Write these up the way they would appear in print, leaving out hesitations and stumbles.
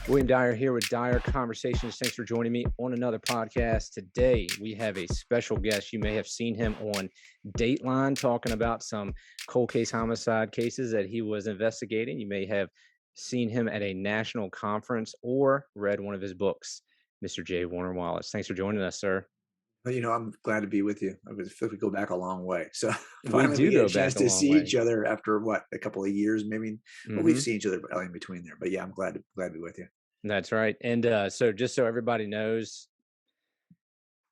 William Dyer here with DyerConversations. Thanks for joining me on another podcast. Today, we have a special guest. You may have seen him on Dateline talking about some cold case homicide cases that he was investigating. You may have seen him at a national conference or read one of his books, Mr. J. Warner Wallace. Thanks for joining us, sir. Well, I'm glad to be with you. I feel we go back a long way. So We finally we do get a go chance back a to long see way. each other after a couple of years, maybe. Well, we've Hmm. seen each other in between there. But yeah, I'm glad to be with you. That's right. And so just so everybody knows,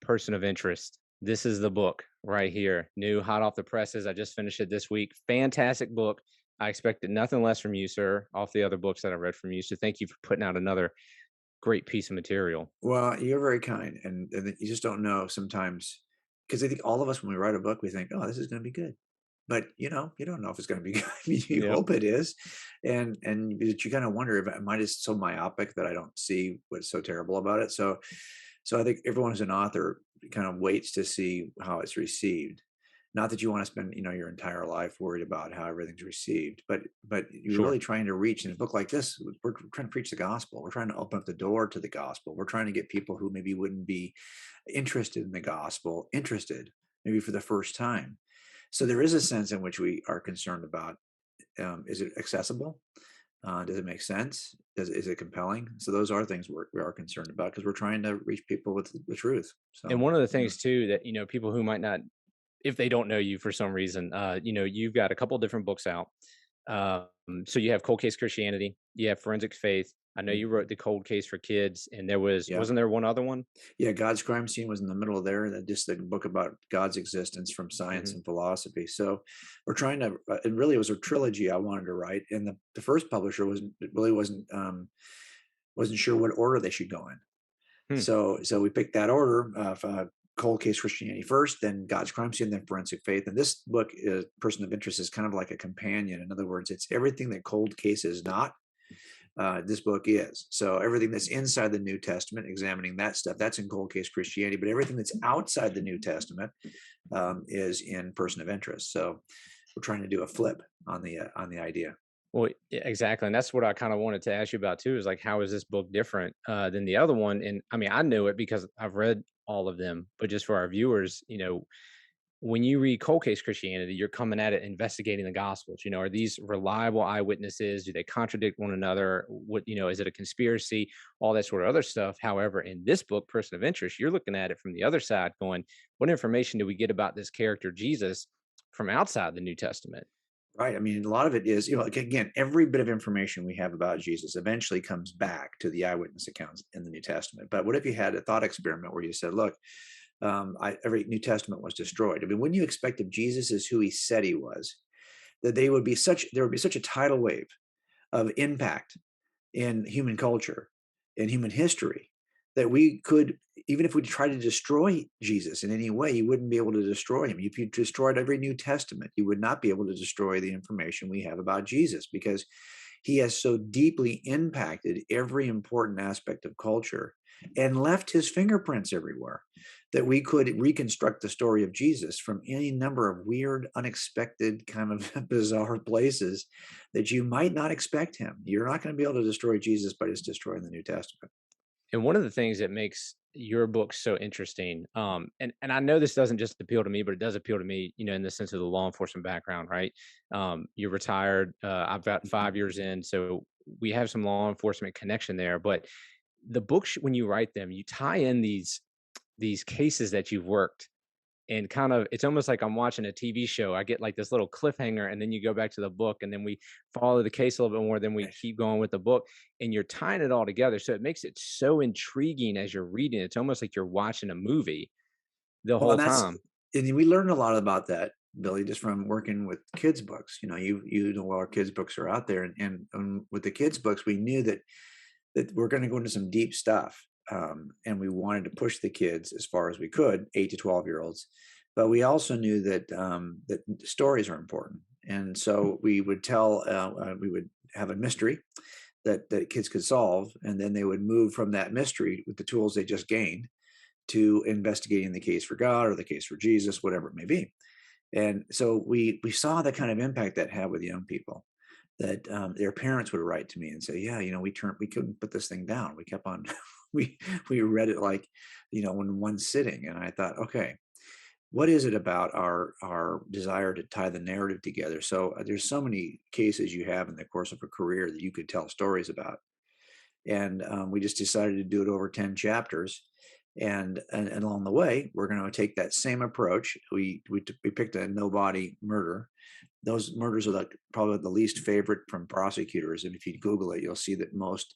Person of Interest. This is the book right here. New, hot off the presses. I just finished it this week. Fantastic book. I expected nothing less from you, sir, off the other books that I read from you. So thank you for putting out another great piece of material. Well, you're very kind, and you just don't know sometimes because I think all of us when we write a book, we think, "Oh, this is going to be good," but you don't know if it's going to be good. You Yep. hope it is, and but you kind of wonder if am I just so myopic that I don't see what's so terrible about it. So I think everyone who's an author kind of waits to see how it's received. Not that you want to spend, your entire life worried about how everything's received, but you're really Sure. trying to reach in a book like this. We're trying to preach the gospel. We're trying to open up the door to the gospel. We're trying to get people who maybe wouldn't be interested in the gospel interested, maybe for the first time. So there is a sense in which we are concerned about: is it accessible? Does it make sense? Is it compelling? So those are things we are concerned about because we're trying to reach people with the truth. And So, one of the yeah. things too that people who might not, if they don't know you for some reason, you've got a couple different books out. So you have Cold Case Christianity, you have Forensic Faith. I know you Mhm. wrote the Cold Case for Kids, and there Yeah. wasn't there one other one? Yeah, God's Crime Scene was in the middle of there. That just the book about God's existence from science Hmm. and philosophy. So we're trying to. It really was a trilogy I wanted to write, and the first publisher wasn't sure what order they should go in. Hmm. So we picked that order of Cold Case Christianity first, then God's Crime Scene, then Forensic Faith. And this book, Person of Interest, is kind of like a companion. In other words, it's everything that Cold Case is not. This book is. So everything that's inside the New Testament, examining that stuff, that's in Cold Case Christianity. But everything that's outside the New Testament is in Person of Interest. So we're trying to do a flip on the idea. Well, exactly, and that's what I kind of wanted to ask you about too. Is like, how is this book different than the other one? And I mean, I know it because I've read all of them, but just for our viewers, when you read Cold Case Christianity, you're coming at it investigating the Gospels. Are these reliable eyewitnesses? Do they contradict one another? Is it a conspiracy? All that sort of other stuff. However, in this book, Person of Interest, you're looking at it from the other side, going, what information do we get about this character Jesus from outside the New Testament? Right. I mean, a lot of it is, like, again, every bit of information we have about Jesus eventually comes back to the eyewitness accounts in the New Testament. But what if you had a thought experiment where you said, look, every New Testament was destroyed? I mean, when you expect if Jesus is who he said he was, that there would be such a tidal wave of impact in human culture, in human history, that we could, even if we tried to destroy Jesus in any way, you wouldn't be able to destroy him. If you destroyed every New Testament, you would not be able to destroy the information we have about Jesus because he has so deeply impacted every important aspect of culture and left his fingerprints everywhere that we could reconstruct the story of Jesus from any number of weird, unexpected, kind of bizarre places that you might not expect him. You're not going to be able to destroy Jesus by just destroying the New Testament. And one of the things that makes your book so interesting, and I know this doesn't just appeal to me, but it does appeal to me, in the sense of the law enforcement background, right? You're retired. I've got Mhm. 5 years in, so we have some law enforcement connection there. But the books, when you write them, you tie in these cases that you've worked, and kind of it's almost like I'm watching a TV show. I get like this little cliffhanger, and then you go back to the book, and then we follow the case a little bit more. Then we Right. keep going with the book, and you're tying it all together. So it makes it so intriguing as you're reading. It's almost like you're watching a movie the Well, whole and that's time. and we learned a lot about that, Billy, just from working with kids' books. You know our kids' books are out there, and with the kids' books, we knew that we're going to go into some deep stuff, and we wanted to push the kids as far as we could, 8 to 12-year-olds. But we also knew that stories are important, and so we would have a mystery that kids could solve, and then they would move from that mystery with the tools they just gained to investigating the case for God or the case for Jesus, whatever it may be. And so we saw the kind of impact that had with young people. that their parents would write to me and say, "Yeah, we couldn't put this thing down. We kept on, we we read it like, in one sitting." And I thought, okay, what is it about our desire to tie the narrative together? So there's so many cases you have in the course of a career that you could tell stories about, and we just decided to do it over 10 chapters. And along the way, we're going to take that same approach. We picked a no body murder. Those murders are probably the least favorite from prosecutors, and if you Google it, you'll see that most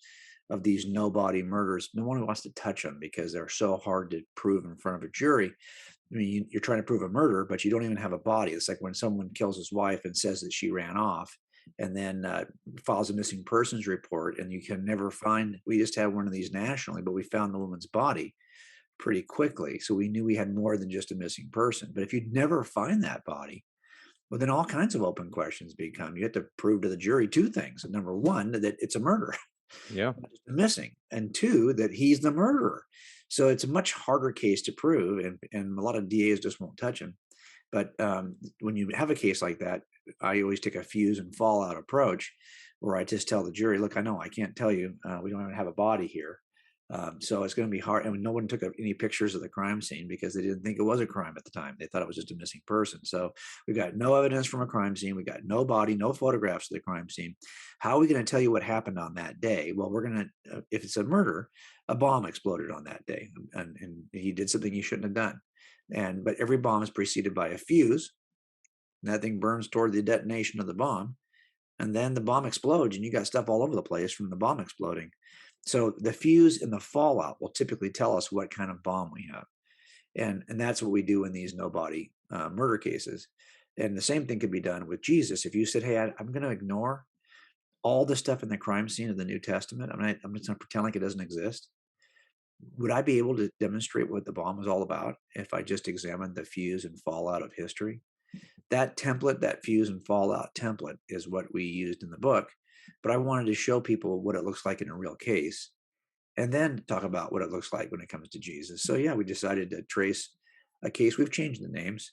of these no body murders, no one wants to touch them because they're so hard to prove in front of a jury. I mean, you're trying to prove a murder, but you don't even have a body. It's like when someone kills his wife and says that she ran off, and then files a missing persons report, and you can never find. We just had one of these nationally, but we found the woman's body pretty quickly, so we knew we had more than just a missing person. But if you never find that body, well, then all kinds of open questions become. You have to prove to the jury two things: number one, that it's a murder, Yeah. not just a missing, and two, that he's the murderer. So it's a much harder case to prove, and a lot of DAs just won't touch him. But when you have a case like that, I always take a fuse and fallout approach, where I just tell the jury, "Look, I know I can't tell you. We don't even have a body here, so it's going to be hard." And no one took any pictures of the crime scene because they didn't think it was a crime at the time. They thought it was just a missing person. So we got no evidence from a crime scene. We got no body, no photographs of the crime scene. How are we going to tell you what happened on that day? Well, we're going to, if it's a murder, a bomb exploded on that day, and he did something he shouldn't have done. But every bomb is preceded by a fuse, and that thing burns toward the detonation of the bomb, and then the bomb explodes, and you got stuff all over the place from the bomb exploding. So the fuse and the fallout will typically tell us what kind of bomb we have, and that's what we do in these no body murder cases. And the same thing could be done with Jesus. If you said, "Hey, I'm going to ignore all the stuff in the crime scene of the New Testament. I'm just going to pretend like it doesn't exist," would I be able to demonstrate what the bomb was all about if I just examined the fuse and fallout of history? That template, that fuse and fallout template, is what we used in the book. But I wanted to show people what it looks like in a real case, and then talk about what it looks like when it comes to Jesus. So yeah, we decided to trace a case. We've changed the names.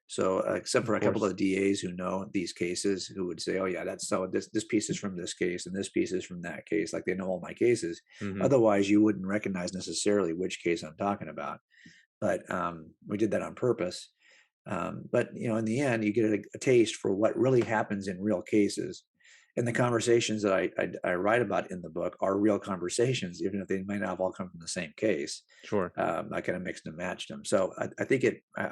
So except Of for a couple course. of DAs who know these cases, who would say, "Oh yeah, that's so. This piece is from this case, and this piece is from that case." Like they know all my cases. Hmm. Otherwise, you wouldn't recognize necessarily which case I'm talking about. But we did that on purpose. But in the end, you get a taste for what really happens in real cases. And the conversations that I write about in the book are real conversations, even if they might not have all come from the same case. Sure. I kind of mixed and matched them. So I think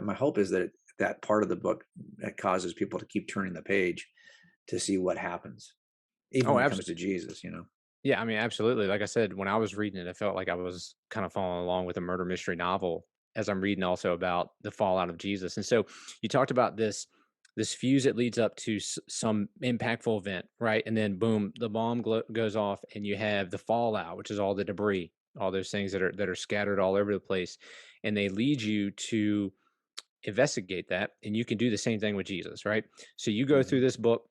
my hope is that that part of the book that causes people to keep turning the page to see what happens, even Oh, when it comes absolutely. to Jesus. Yeah, I mean, absolutely. Like I said, when I was reading it, I felt like I was kind of following along with a murder mystery novel as I'm reading also about the fallout of Jesus. And so you talked about this fuse that leads up to some impactful event, right? And then boom, the bomb goes off, and you have the fallout, which is all the debris, all those things that are scattered all over the place, and they lead you to investigate that. And you can do the same thing with Jesus, right? So you go through Mhm. this book.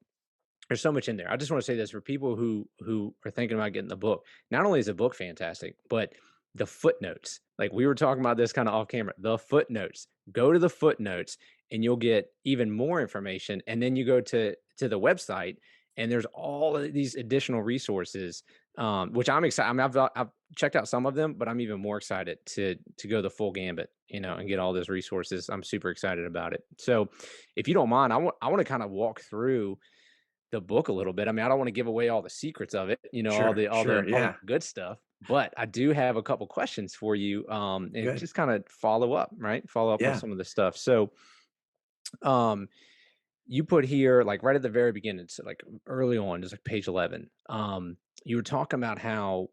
There's so much in there. I just want to say this for people who are thinking about getting the book. Not only is the book fantastic, but the footnotes. Like we were talking about this kind of off camera. The footnotes. Go to the footnotes and you'll get even more information. And then you go to the website and there's all of these additional resources, which I'm excited. I mean, I've checked out some of them, but I'm even more excited to go the full gambit, and get all those resources. I'm super excited about it. So, if you don't mind, I want to kind of walk through the book a little bit. I mean, I don't want to give away all the secrets of it, all Sure, the sure, all the yeah, good stuff, but I do have a couple questions for you, and good, just kind of follow up, right? Follow up on yeah, some of the stuff. So, um, you put here, like right at the very beginning, it's like early on, just like page 11. You were talking about how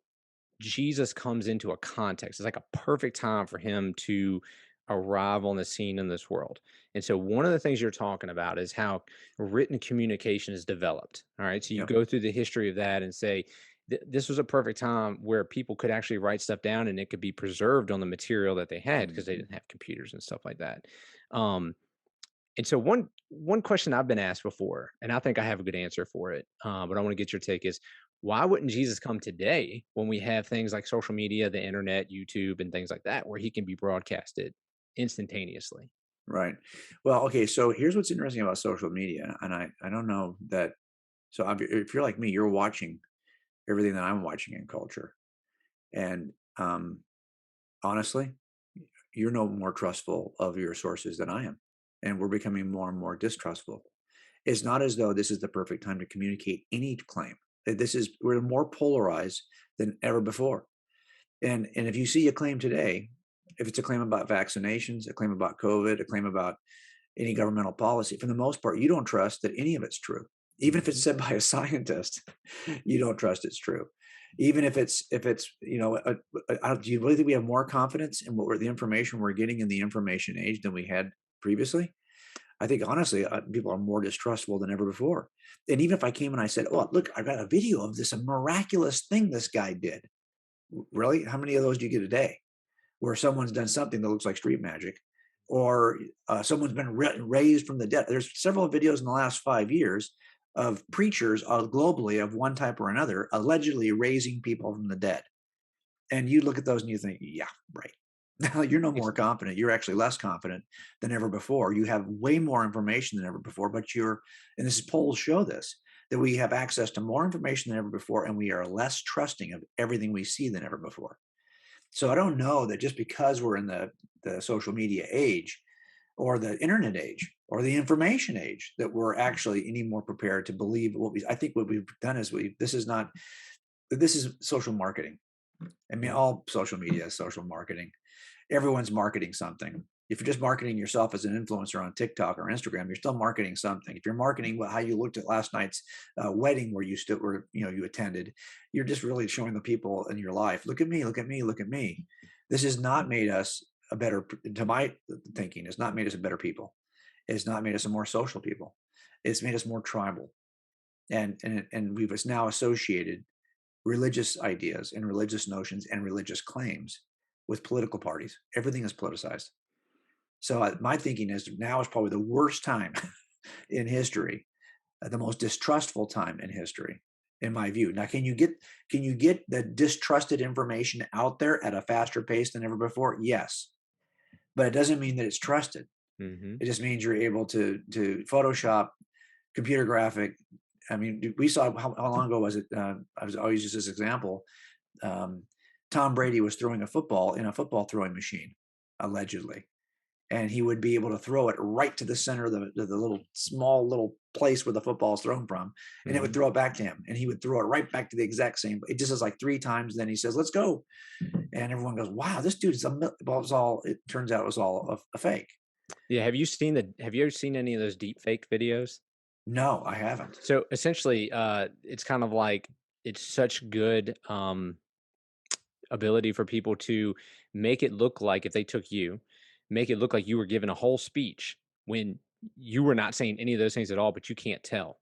Jesus comes into a context. It's like a perfect time for him to arrive on the scene in this world. And so one of the things you're talking about is how written communication is developed. All right. So you yep, go through the history of that and say this was a perfect time where people could actually write stuff down and it could be preserved on the material that they had because they mhm, didn't have computers and stuff like that. Um, and so one question I've been asked before, and I think I have a good answer for it, but I want to get your take is why wouldn't Jesus come today when we have things like social media, the internet, YouTube, and things like that, where he can be broadcasted instantaneously? right. Well, okay, so here's what's interesting about social media, and I don't know that So if you're like me, you're watching everything that I'm watching in culture. And honestly, you're no more trustful of your sources than I am. And we're becoming more and more distrustful. It's not as though this is the perfect time to communicate any claim. We're more polarized than ever before. And if you see a claim today, if it's a claim about vaccinations, a claim about COVID, a claim about any governmental policy, for the most part, you don't trust that any of it's true. Even if it's Mhm. said by a scientist, you don't trust it's true. Even if it's do you really think we have more confidence in the information we're getting in the information age than we had previously? I think honestly, people are more distrustful than ever before. And even if I came and I said, "Oh, look, I got a video of this miraculous thing this guy did," really, how many of those do you get a day? Where someone's done something that looks like street magic, or someone's been raised from the dead. There's several videos in the last 5 years of preachers globally of one type or another allegedly raising people from the dead. And you look at those and you think, yeah, right. Now you're no more confident. You're actually less confident than ever before. You have way more information than ever before, but and this is polls show this, that we have access to more information than ever before, and we are less trusting of everything we see than ever before. So I don't know that just because we're in the social media age or the internet age or the information age that we're actually any more prepared to believe I think what we've done is this is social marketing. I mean, Yeah. all social media is social marketing. Everyone's marketing something. If you're just marketing yourself as an influencer on TikTok or Instagram, you're still marketing something. If you're marketing how you looked at last night's wedding where you attended, you're just really showing the people in your life, look at me, look at me, look at me. This has not made us a better, to my thinking, it's not made us a better people. It's not made us a more social people. It's made us more tribal. And we've now associated religious ideas and religious notions and religious claims with political parties. Everything is politicized. So my thinking is now is probably the worst time in history, the most distrustful time in history, in my view. Now, can you get the distrusted information out there at a faster pace than ever before? Yes, but it doesn't mean that it's trusted. Mhm. It just means you're able to Photoshop, computer graphic. I mean, we saw how long ago was it? I'll use this as an example. Um, Tom Brady was throwing a football in a football throwing machine, allegedly, and he would be able to throw it right to the center of the little small little place where the football is thrown from, and it would Mhm. throw it back to him, and he would throw it right back to the exact same. It just is like 3 times. Then he says, "Let's go," and everyone goes, "Wow, this dude is a." Well, it was all. It turns out it was all a fake. Yeah, have you ever seen any of those deep fake videos? No, I haven't. So, essentially, it's kind of like it's such good, ability for people to make it look like if they took you, make it look like you were giving a whole speech when you were not saying any of those things at all, but you can't tell.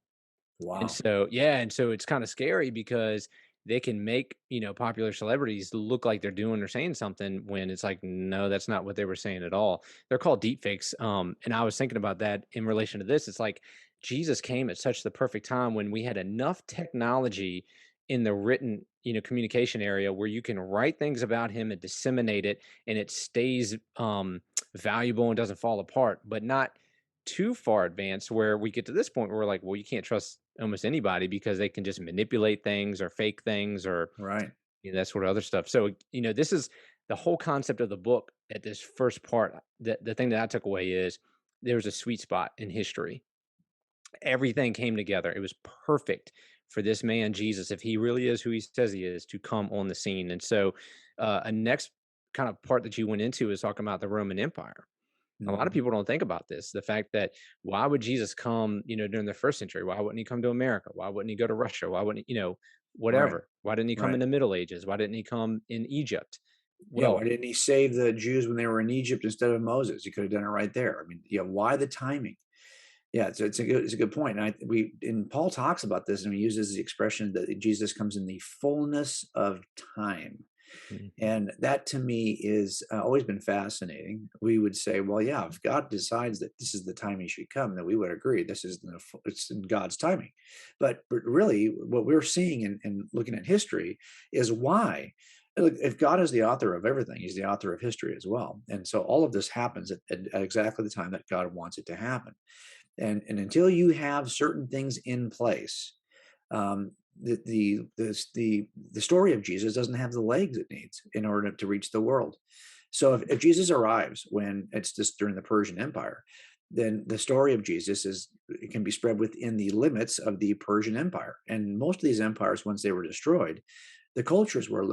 And Wow. so, yeah, and so it's kind of scary because they can make, popular celebrities look like they're doing or saying something when it's like, no, that's not what they were saying at all. They're called deep fakes. And I was thinking about that in relation to this. It's like Jesus came at such the perfect time when we had enough technology in the written, communication area where you can write things about him and disseminate it and it stays valuable and doesn't fall apart, but not too far advanced where we get to this point where we're like, well, you can't trust almost anybody because they can just manipulate things or fake things or Right. that sort of other stuff. So, this is the whole concept of the book at this first part. The thing that I took away is there was a sweet spot in history. Everything came together. It was perfect for this man, Jesus, if he really is who he says he is, to come on the scene. And so, a next kind of part that you went into is talking about the Roman Empire. A lot of Mhm. people don't think about this. The fact that why would Jesus come, during the first century? Why wouldn't he come to America? Why wouldn't he go to Russia? Why wouldn't he, Right. whatever? Why didn't he come Right. in the Middle Ages? Why didn't he come in Egypt? Yeah, why Well, didn't he save the Jews when they were in Egypt instead of Moses? He could have done it right there. I mean, yeah, why the timing? Yeah, it's a good point. And Paul talks about this and he uses the expression that Jesus comes in the fullness of time. mhm, And that to me is always been fascinating. We would say, well, yeah, if God decides that this is the time he should come, then we would agree it's in God's timing. But really, what we're seeing and looking at history is why. Look, if God is the author of everything, he's the author of history as well. And so all of this happens at exactly the time that God wants it to happen. And until you have certain things in place, The story of Jesus doesn't have the legs it needs in order to reach the world. So if Jesus arrives when it's just during the Persian Empire, then the story of Jesus is it can be spread within the limits of the Persian Empire. And most of these empires, once they were destroyed, the cultures were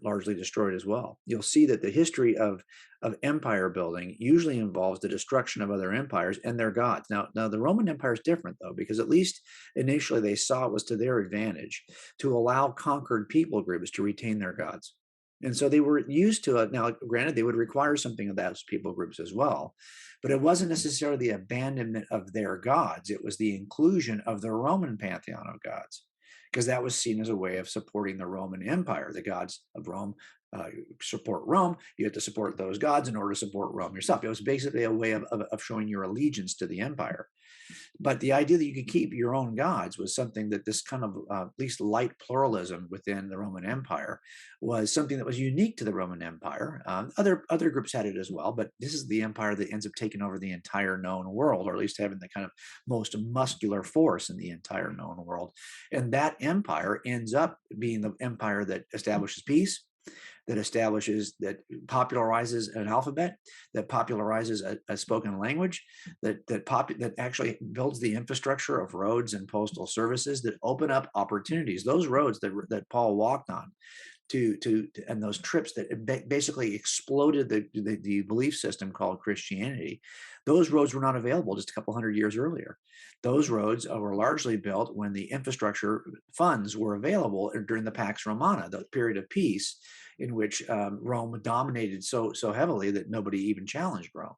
largely destroyed as well. You'll see that the history of empire building usually involves the destruction of other empires and their gods. Now the Roman Empire is different though, because at least initially they saw it was to their advantage to allow conquered people groups to retain their gods. And so they were used to it. Now, granted, they would require something of those people groups as well, but it wasn't necessarily the abandonment of their gods. It was the inclusion of the Roman pantheon of gods, because that was seen as a way of supporting the Roman Empire. The gods of Rome support Rome. You have to support those gods in order to support Rome yourself. It was basically a way of showing your allegiance to the empire. But the idea that you could keep your own gods was something that this kind of at least light pluralism within the Roman Empire was something that was unique to the Roman Empire. Other groups had it as well, but this is the empire that ends up taking over the entire known world, or at least having the kind of most muscular force in the entire known world. And that empire ends up being the empire that establishes peace, that popularizes an alphabet, that popularizes a spoken language, that actually builds the infrastructure of roads and postal services that open up opportunities. Those roads that Paul walked on and those trips that basically exploded the belief system called Christianity, those roads were not available just a couple hundred years earlier. Those roads were largely built when the infrastructure funds were available during the Pax Romana, the period of peace in which Rome dominated so heavily that nobody even challenged Rome.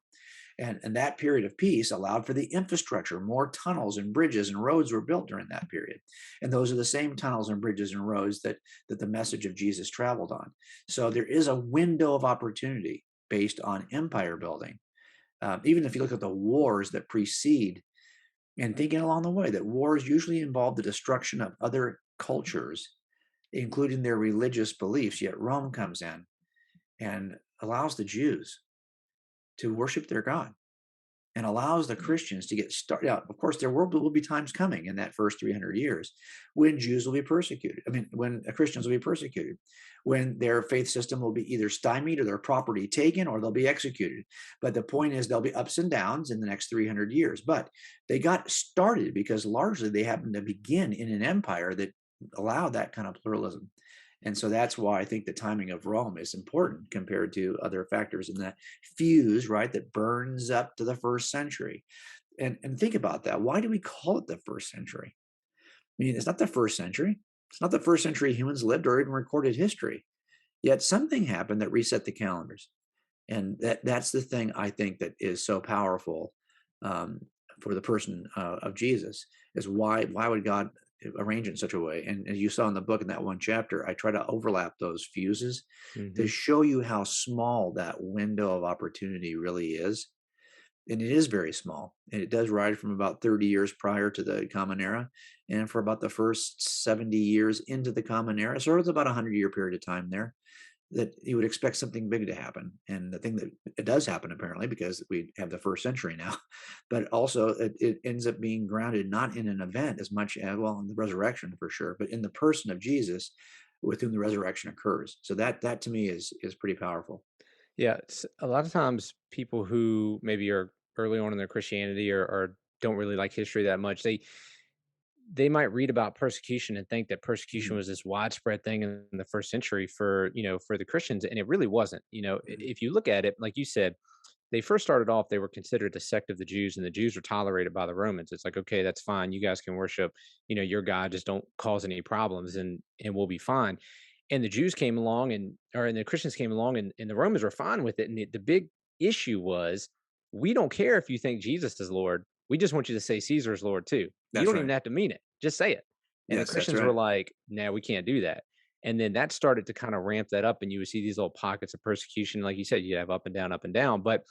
And that period of peace allowed for the infrastructure. More tunnels and bridges and roads were built during that period. And those are the same tunnels and bridges and roads that the message of Jesus traveled on. So there is a window of opportunity based on empire building. Even if you look at the wars that precede, and thinking along the way that wars usually involve the destruction of other cultures, including their religious beliefs, yet Rome comes in and allows the Jews to worship their God and allows the Christians to get started. Now, of course, there will be times coming in that first 300 years when Jews will be persecuted. I mean, when Christians will be persecuted, when their faith system will be either stymied or their property taken or they'll be executed. But the point is, there'll be ups and downs in the next 300 years. But they got started because largely they happened to begin in an empire that allowed that kind of pluralism. And so that's why I think the timing of Rome is important compared to other factors in that fuse, right, that burns up to the first century. And think about that. Why do we call it the first century? I mean, it's not the first century. It's not the first century humans lived or even recorded history. Yet something happened that reset the calendars. And that's the thing I think that is so powerful um, for the person of Jesus is why would God arrange it in such a way? And as you saw in the book in that one chapter, I try to overlap those fuses to Hmm. show you how small that window of opportunity really is. And it is very small. And it does rise from about 30 years prior to the Common Era and for about the first 70 years into the Common Era. So it's about a 100-year period of time there that you would expect something big to happen. And the thing that it does happen apparently because we have the first century now, but also it ends up being grounded not in an event as much as well in the resurrection for sure, but in the person of Jesus with whom the resurrection occurs. So that to me is pretty powerful. Yeah, a lot of times people who maybe are early on in their Christianity or don't really like history that much, they might read about persecution and think that persecution Mhm, was this widespread thing in the first century for for the Christians, and it really wasn't. mhm. If you look at it, like you said, they first started off, they were considered a sect of the Jews, and the Jews were tolerated by the Romans. It's like, okay, that's fine. You guys can worship, your God, just don't cause any problems, and we'll be fine. And the Jews came along, and the Christians came along, and the Romans were fine with it. And the big issue was, we don't care if you think Jesus is Lord. We just want you to say Caesar is Lord too. You That's don't even right. have to mean it. Just say it. And the Yes, that's Christians were right. like, no, we can't do that. And then that started to kind of ramp that up, and you would see these little pockets of persecution. Like you said, you have up and down, up and down. But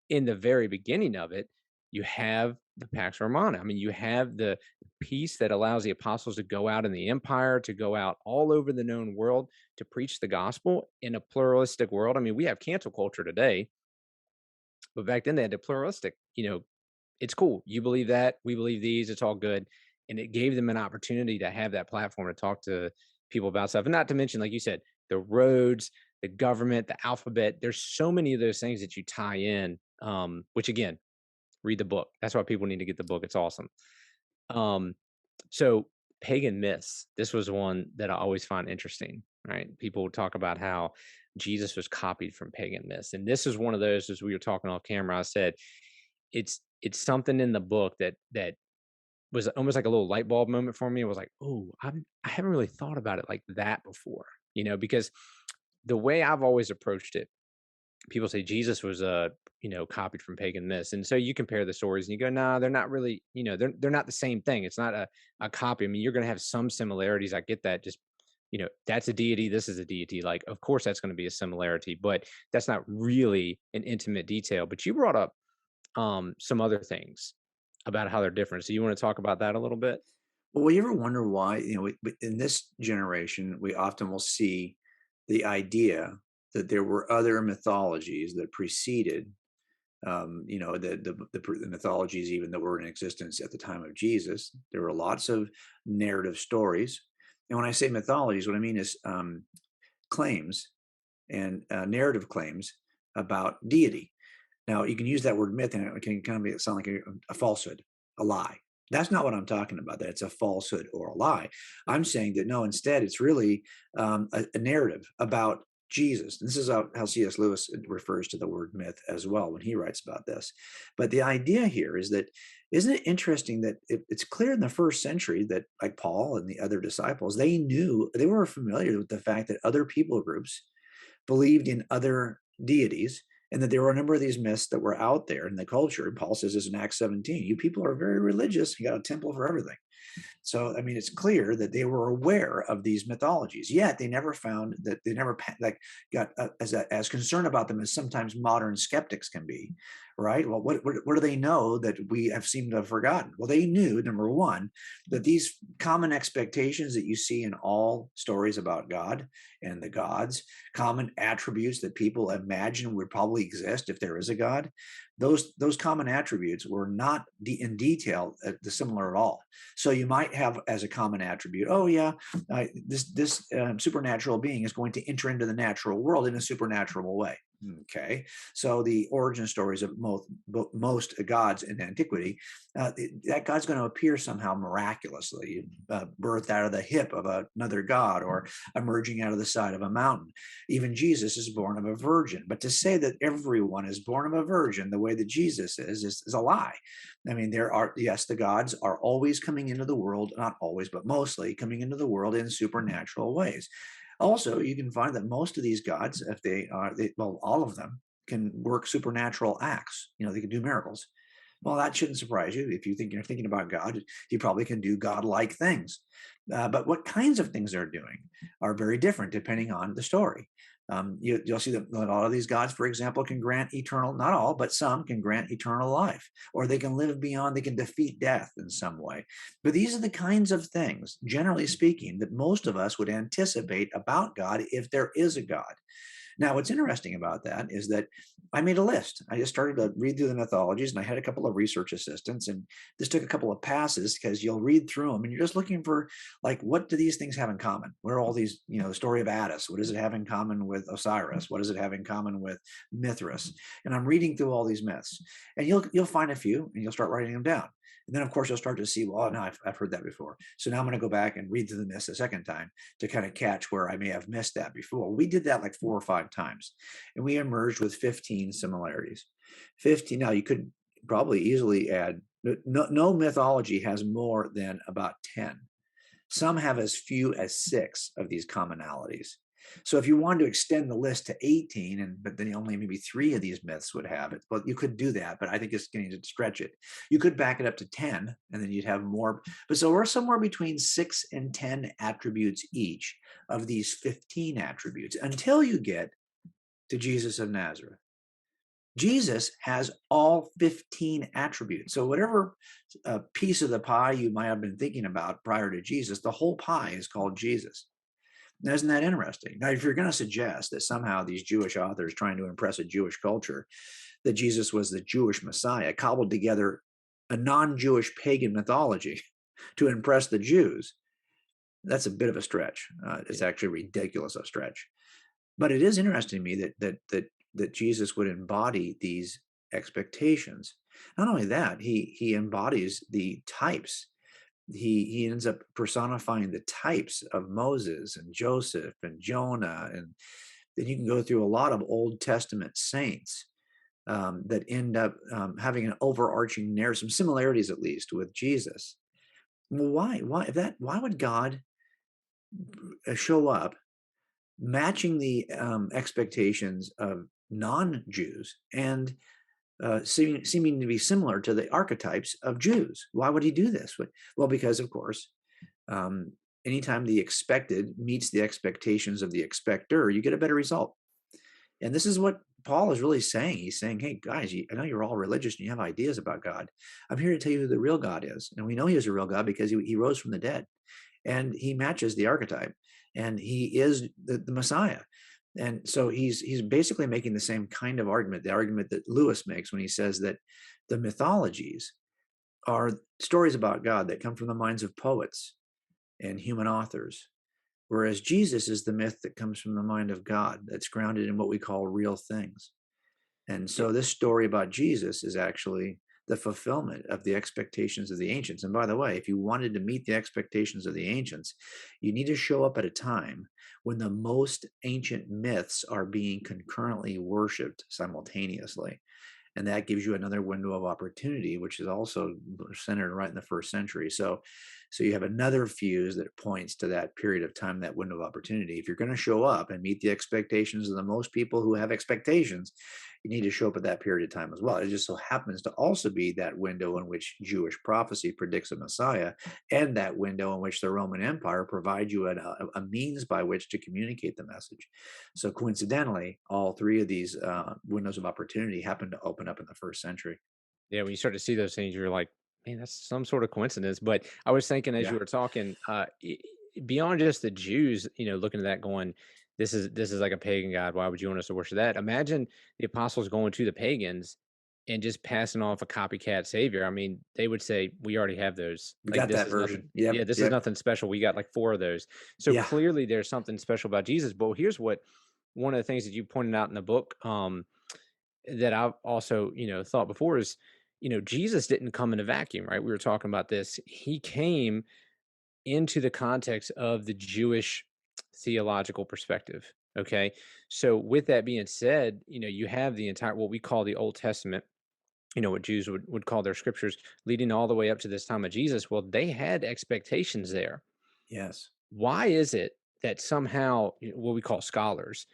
in the very beginning of it, you have the Pax Romana. I mean, you have the peace that allows the apostles to go out in the empire, to go out all over the known world to preach the gospel in a pluralistic world. I mean, we have cancel culture today, but back then they had the pluralistic, it's cool. You believe that, we believe these, it's all good. and it gave them an opportunity to have that platform to talk to people about stuff. And not to mention, like you said, the roads, the government, the alphabet. There's so many of those things that you tie in. Which again, read the book. That's why people need to get the book. It's awesome. Um, so pagan myths. This was one that I always find interesting. Right? People talk about how Jesus was copied from pagan myths, and this is one of those. As we were talking off camera, I said it's something in the book that was almost like a little light bulb moment for me. It was like, oh, I haven't really thought about it like that before, because the way I've always approached it, people say Jesus was copied from pagan myths, and so you compare the stories and you go, nah, they're not really, they're not the same thing. It's not a copy. I mean, you're going to have some similarities. I get that. Just that's a deity. This is a deity. Like, of course, that's going to be a similarity, but that's not really an intimate detail. But you brought up some other things about how they're different. So you want to talk about that a little bit? Well, will you ever wonder why, in this generation, we often will see the idea that there were other mythologies that preceded, the mythologies even that were in existence at the time of Jesus. There were lots of narrative stories. And when I say mythologies, what I mean is claims and narrative claims about deity. Now, you can use that word myth, and it can kind of sound like a falsehood, a lie. That's not what I'm talking about. That it's a falsehood or a lie. I'm saying that no, instead, it's really a narrative about Jesus. And this is how C.S. Lewis refers to the word myth as well when he writes about this. But the idea here is that, isn't it interesting that it's clear in the first century that, like Paul and the other disciples, they were familiar with the fact that other people groups believed in other deities, and that there were a number of these myths that were out there in the culture. And Paul says this in Acts 17. You people are very religious. You got a temple for everything. So, I mean, it's clear that they were aware of these mythologies, yet they never found that they never like got as concerned about them as sometimes modern skeptics can be, right? Well, what do they know that we have seemed to have forgotten? Well, they knew, number one, that these common expectations that you see in all stories about God and the gods, common attributes that people imagine would probably exist if there is a God, those common attributes were not in detail similar at all. So you might have as a common attribute, oh yeah, this supernatural being is going to enter into the natural world in a supernatural way. Okay, so the origin stories of most gods in antiquity, that God's going to appear somehow miraculously, birthed out of the hip of another god or emerging out of the side of a mountain. Even Jesus is born of a virgin. But to say that everyone is born of a virgin the way that Jesus is a lie. I mean, yes, the gods are always coming into the world, not always, but mostly coming into the world in supernatural ways. Also, you can find that most of these gods, if well, all of them can work supernatural acts. They can do miracles. Well, that shouldn't surprise you. If you're thinking about God, he probably can do godlike things. But what kinds of things they're doing are very different depending on the story. You'll see that a lot of these gods, for example, can grant eternal, not all, but some can grant eternal life, or they can live beyond, they can defeat death in some way. But these are the kinds of things, generally speaking, that most of us would anticipate about God if there is a God. Now, what's interesting about that is that I made a list. I just started to read through the mythologies, and I had a couple of research assistants, and this took a couple of passes because you'll read through them and you're just looking for, like, what do these things have in common? What are all these, the story of Attis? What does it have in common with Osiris? What does it have in common with Mithras? And I'm reading through all these myths, and you'll find a few and you'll start writing them down. And then, of course, you'll start to see, well, no, I've heard that before. So now I'm going to go back and read through the myths a second time to kind of catch where I may have missed that before. We did that like 4 or 5 times, and we emerged with 15 similarities. 15. Now, you could probably easily add, no mythology has more than about 10. Some have as few as 6 of these commonalities. So if you wanted to extend the list to 18, but then only maybe 3 of these myths would have it, well, you could do that, but I think it's going to stretch it. You could back it up to 10, and then you'd have more. But so we're somewhere between 6 and 10 attributes each of these 15 attributes until you get to Jesus of Nazareth. Jesus has all 15 attributes. So whatever piece of the pie you might have been thinking about prior to Jesus, the whole pie is called Jesus. Now, isn't that interesting? Now, if you're going to suggest that somehow these Jewish authors trying to impress a Jewish culture, that Jesus was the Jewish Messiah, cobbled together a non-Jewish pagan mythology, to impress the Jews. That's a bit of a stretch. It's Yeah. actually ridiculous a stretch. But it is interesting to me that Jesus would embody these expectations. Not only that, he embodies the types. He ends up personifying the types of Moses and Joseph and Jonah, and then you can go through a lot of Old Testament saints that end up having an overarching narrative, some similarities at least with Jesus. Well, why? Why if that? Why would God show up matching the expectations of non-Jews and seeming to be similar to the archetypes of Jews? Why would he do this? Well, because of course, um, anytime the expected meets the expectations of the expector, you get a better result. And this is what Paul is really saying. He's saying, hey, guys, I know you're all religious and you have ideas about God. I'm here to tell you who the real God is. And we know he is a real God because he rose from the dead and he matches the archetype and he is the Messiah. And so he's basically making the same kind of argument, the argument that Lewis makes when he says that the mythologies are stories about God that come from the minds of poets and human authors. Whereas Jesus is the myth that comes from the mind of God, that's grounded in what we call real things. And Yeah. so this story about Jesus is actually the fulfillment of the expectations of the ancients. And by the way, if you wanted to meet the expectations of the ancients, you need to show up at a time when the most ancient myths are being concurrently worshiped simultaneously. And that gives you another window of opportunity, which is also centered right in the first century. So you have another fuse that points to that period of time, that window of opportunity. If you're going to show up and meet the expectations of the most people who have expectations, you need to show up at that period of time as well. It just so happens to also be that window in which Jewish prophecy predicts a Messiah, and that window in which the Roman Empire provides you a means by which to communicate the message. So coincidentally, all three of these windows of opportunity happen to open up in the first century. Yeah, when you start to see those things, you're like, man, that's some sort of coincidence. But I was thinking as you Yeah, were talking, beyond just the Jews, looking at that, going, this is like a pagan god. Why would you want us to worship that? Imagine the apostles going to the pagans and just passing off a copycat savior. I mean, they would say, we already have those. we Like, got this that is nothing. version. Yeah, Yep, this is yep, nothing special. We got like four of those. So yeah, clearly, there's something special about Jesus. But here's what one of the things that you pointed out in the book. That I've also, thought before is, Jesus didn't come in a vacuum, right? We were talking about this. He came into the context of the Jewish theological perspective. Okay. So with that being said, you have the entire what we call the Old Testament, what Jews would call their scriptures leading all the way up to this time of Jesus. Well, they had expectations there. yes. Why is it that somehow what we call scholars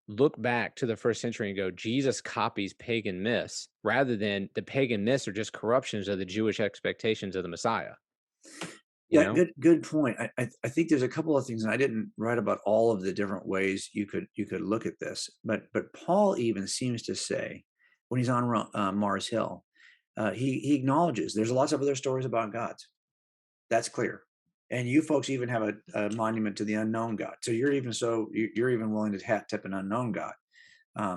look back to the first century and go, Jesus copies pagan myths rather than the pagan myths are just corruptions of the Jewish expectations of the Messiah, you Yeah, know? good point. I think there's a couple of things, and I didn't write about all of the different ways you could look at this, but Paul even seems to say when he's on Mars Hill, he acknowledges there's lots of other stories about gods. That's clear, and you folks even have a monument to the unknown God. So you're even willing to hat tip an unknown God.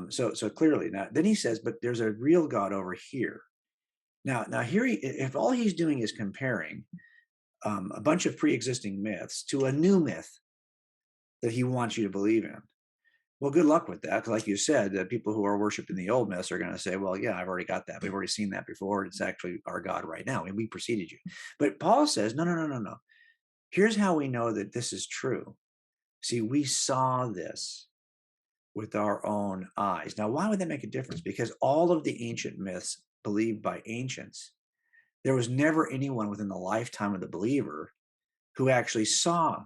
So clearly now, then he says, but there's a real God over here. Now here, if all he's doing is comparing a bunch of pre-existing myths to a new myth that he wants you to believe in. Well, good luck with that. 'Cause like you said, the people who are worshiping the old myths are going to say, well, yeah, I've already got that. We've already seen that before. It's actually our God right now. And we preceded you. But Paul says, no, no, no, no, no. Here's how we know that this is true. See, we saw this with our own eyes. Now, why would that make a difference? Because all of the ancient myths believed by ancients, there was never anyone within the lifetime of the believer who actually saw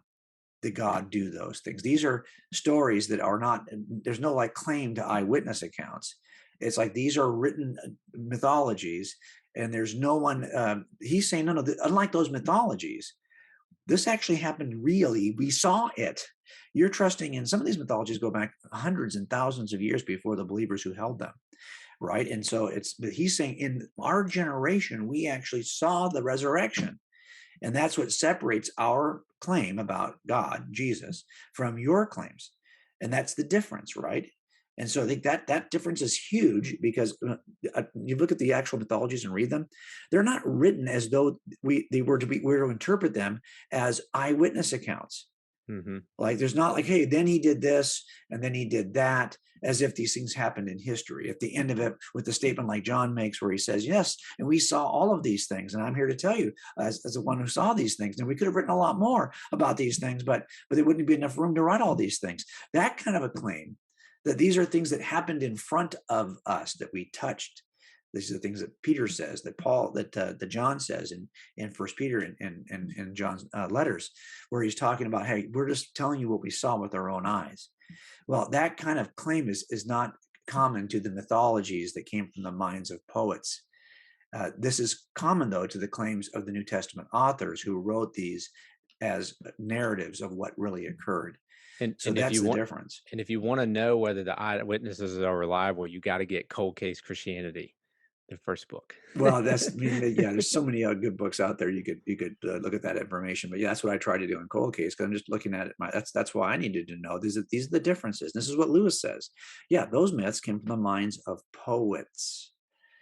the God do those things. These are stories that are not, there's no like claim to eyewitness accounts. It's like these are written mythologies, and there's no one, he's saying, no, no, unlike those mythologies, this actually happened really. We saw it. You're trusting in some of these mythologies go back hundreds and thousands of years before the believers who held them. Right. And so but he's saying in our generation, we actually saw the resurrection. And that's what separates our claim about God, Jesus, from your claims. And that's the difference, right? And so I think that that difference is huge because you look at the actual mythologies and read them; they're not written as though we were to interpret them as eyewitness accounts. Hmm. Like there's not like, hey, then he did this and then he did that, as if these things happened in history. At the end of it, with the statement like John makes, where he says, "Yes, and we saw all of these things, and I'm here to tell you, as the one who saw these things." And we could have written a lot more about these things, but there wouldn't be enough room to write all these things. That kind of a claim that these are things that happened in front of us that we touched. These are the things that Peter says, that Paul, that John says in First Peter and John's letters, where he's talking about, hey, we're just telling you what we saw with our own eyes. Well, that kind of claim is not common to the mythologies that came from the minds of poets. This is common, though, to the claims of the New Testament authors who wrote these as narratives of what really occurred. So And if that's you the want, difference. and if you want to know whether the eyewitnesses are reliable, you got to get Cold Case Christianity, the first book. Well, that's I mean, yeah, there's so many good books out there. You could look at that information. But yeah, that's what I try to do in Cold Case, because I'm just looking at it. That's why I needed to know these are the differences. This is what Lewis says. Yeah, those myths came from the minds of poets.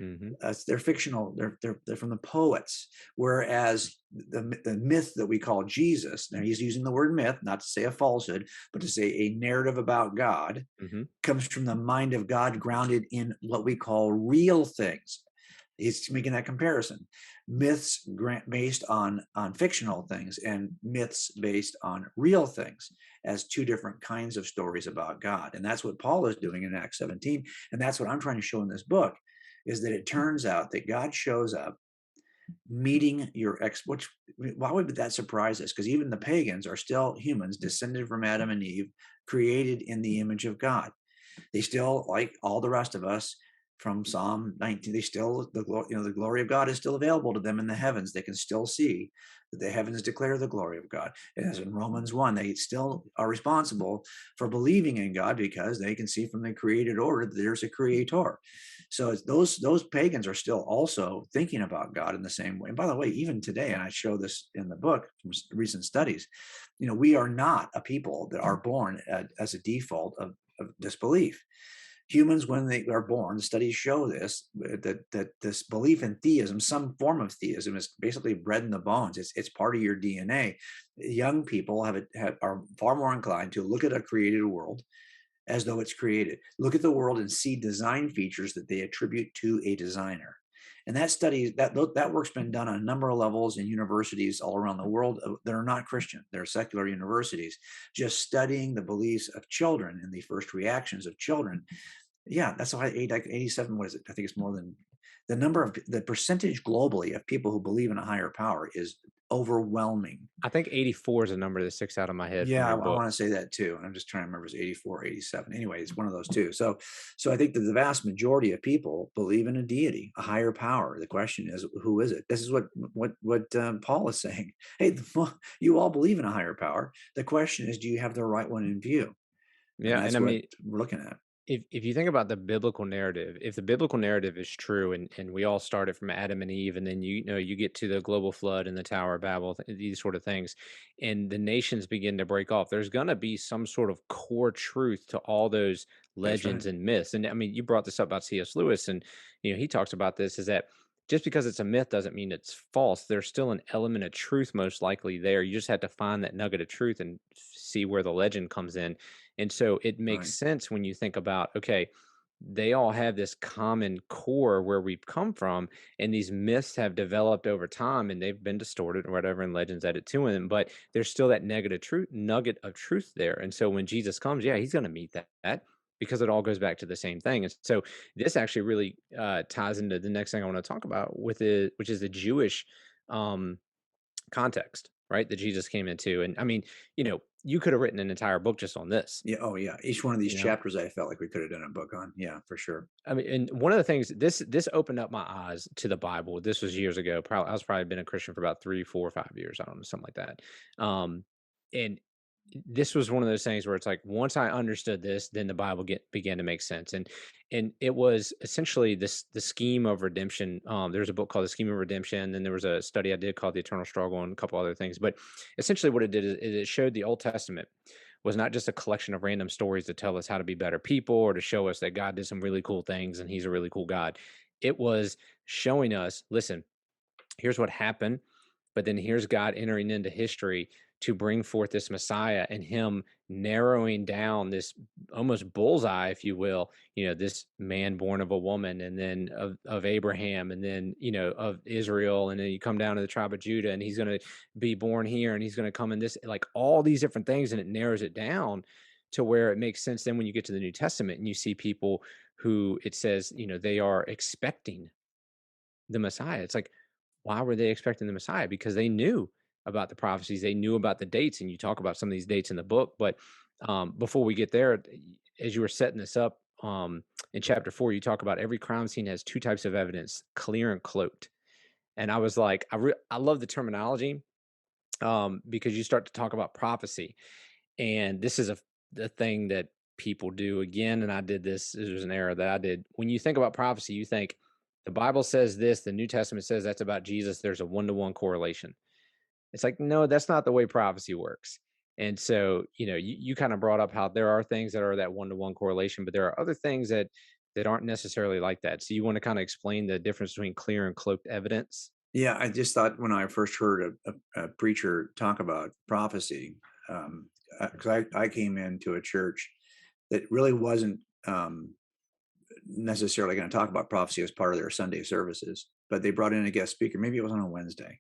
Hmm. They're fictional. They're from the poets. Whereas the myth that we call Jesus, now he's using the word myth not to say a falsehood, but to say a narrative about God, Hmm. comes from the mind of God, grounded in what we call real things. He's making that comparison. Myths based on fictional things, and myths based on real things, as two different kinds of stories about God. And that's what Paul is doing in Acts 17. And that's what I'm trying to show in this book, is that it turns out that God shows up meeting your ex, which, why would that surprise us? Because even the pagans are still humans descended from Adam and Eve, created in the image of God. They still, like all the rest of us, from Psalm 19, they still, the glory of God is still available to them in the heavens. They can still see that the heavens declare the glory of God. And as in Romans 1, they still are responsible for believing in God because they can see from the created order that there's a creator. So those pagans are still also thinking about God in the same way. And by the way, even today, and I show this in the book from recent studies, we are not a people that are born as a default of disbelief. Humans, when they are born, the studies show this, that this belief in theism, some form of theism, is basically bred in the bones. It's part of your DNA. Young people are far more inclined to look at a created world as though it's created. Look at the world and see design features that they attribute to a designer. And that work's been done on a number of levels in universities all around the world that are not Christian. They're secular universities, just studying the beliefs of children and the first reactions of children. Yeah, that's why 87, what is it? I think it's more than the percentage globally of people who believe in a higher power is overwhelming. I think 84 is a number that sticks out of my head from Yeah, your I book. want to say that too. And I'm just trying to remember, it's 84, 87. Anyway, it's one of those two. So I think that the vast majority of people believe in a deity, a higher power. The question is, who is it? This is what Paul is saying. Hey, you all believe in a higher power. The question is, do you have the right one in view? And Yeah, and that's I what mean, we're looking at. if you think about the biblical narrative, if the biblical narrative is true, and we all started from Adam and Eve, and then you get to the global flood and the Tower of Babel, these sort of things, and the nations begin to break off, there's going to be some sort of core truth to all those That's right. legends and myths. And I mean, you brought this up about C.S. Lewis, and he talks about this, is that just because it's a myth doesn't mean it's false. There's still an element of truth most likely there. You just have to find that nugget of truth and see where the legend comes in. And so it makes Right. sense when you think about, okay, they all have this common core where we've come from, and these myths have developed over time, and they've been distorted or whatever, and legends added to them. But there's still that negative truth, nugget of truth there. And so when Jesus comes, yeah, he's going to meet that because it all goes back to the same thing. And so this actually really ties into the next thing I want to talk about with it, which is the Jewish um, context, right? That Jesus came into. And I mean, you could have written an entire book just on this, Yeah. Oh, yeah. Each one of these you know. chapters, I felt like we could have done a book on. Yeah, for sure. I mean, and one of the things, this opened up my eyes to the Bible. This was years ago. Probably I was probably been a Christian for about 3, 4, 5 years. I don't know, something like that. And this was one of those things where it's like once I understood this, then the Bible began to make sense. And it was essentially the scheme of redemption. There's a book called The Scheme of Redemption. Then there was a study I did called The Eternal Struggle and a couple other things. But essentially, what it did is it showed the Old Testament was not just a collection of random stories to tell us how to be better people or to show us that God did some really cool things and he's a really cool God. It was showing us, listen, here's what happened, but then here's God entering into history to bring forth this Messiah and him narrowing down this almost bullseye, if you will, this man born of a woman and then of Abraham and then, of Israel. And then you come down to the tribe of Judah and he's going to be born here and he's going to come in this, like all these different things. And it narrows it down to where it makes sense. Then when you get to the New Testament and you see people who it says, they are expecting the Messiah. It's like, why were they expecting the Messiah? Because they knew about the prophecies, they knew about the dates, and you talk about some of these dates in the book. But before we get there, as you were setting this up in chapter 4, you talk about every crime scene has two types of evidence: clear and cloaked. And I was like, I love the terminology because you start to talk about prophecy, and this is the thing that people do again. And I did this. This was an error that I did. When you think about prophecy, you think the Bible says this, the New Testament says that's about Jesus. There's a 1-to-1 correlation. It's like, no, that's not the way prophecy works. And so, you kind of brought up how there are things that are that 1-to-1 correlation, but there are other things that aren't necessarily like that. So you want to kind of explain the difference between clear and cloaked evidence? Yeah, I just thought when I first heard a preacher talk about prophecy, because I came into a church that really wasn't necessarily going to talk about prophecy as part of their Sunday services, but they brought in a guest speaker. Maybe it was on a Wednesday.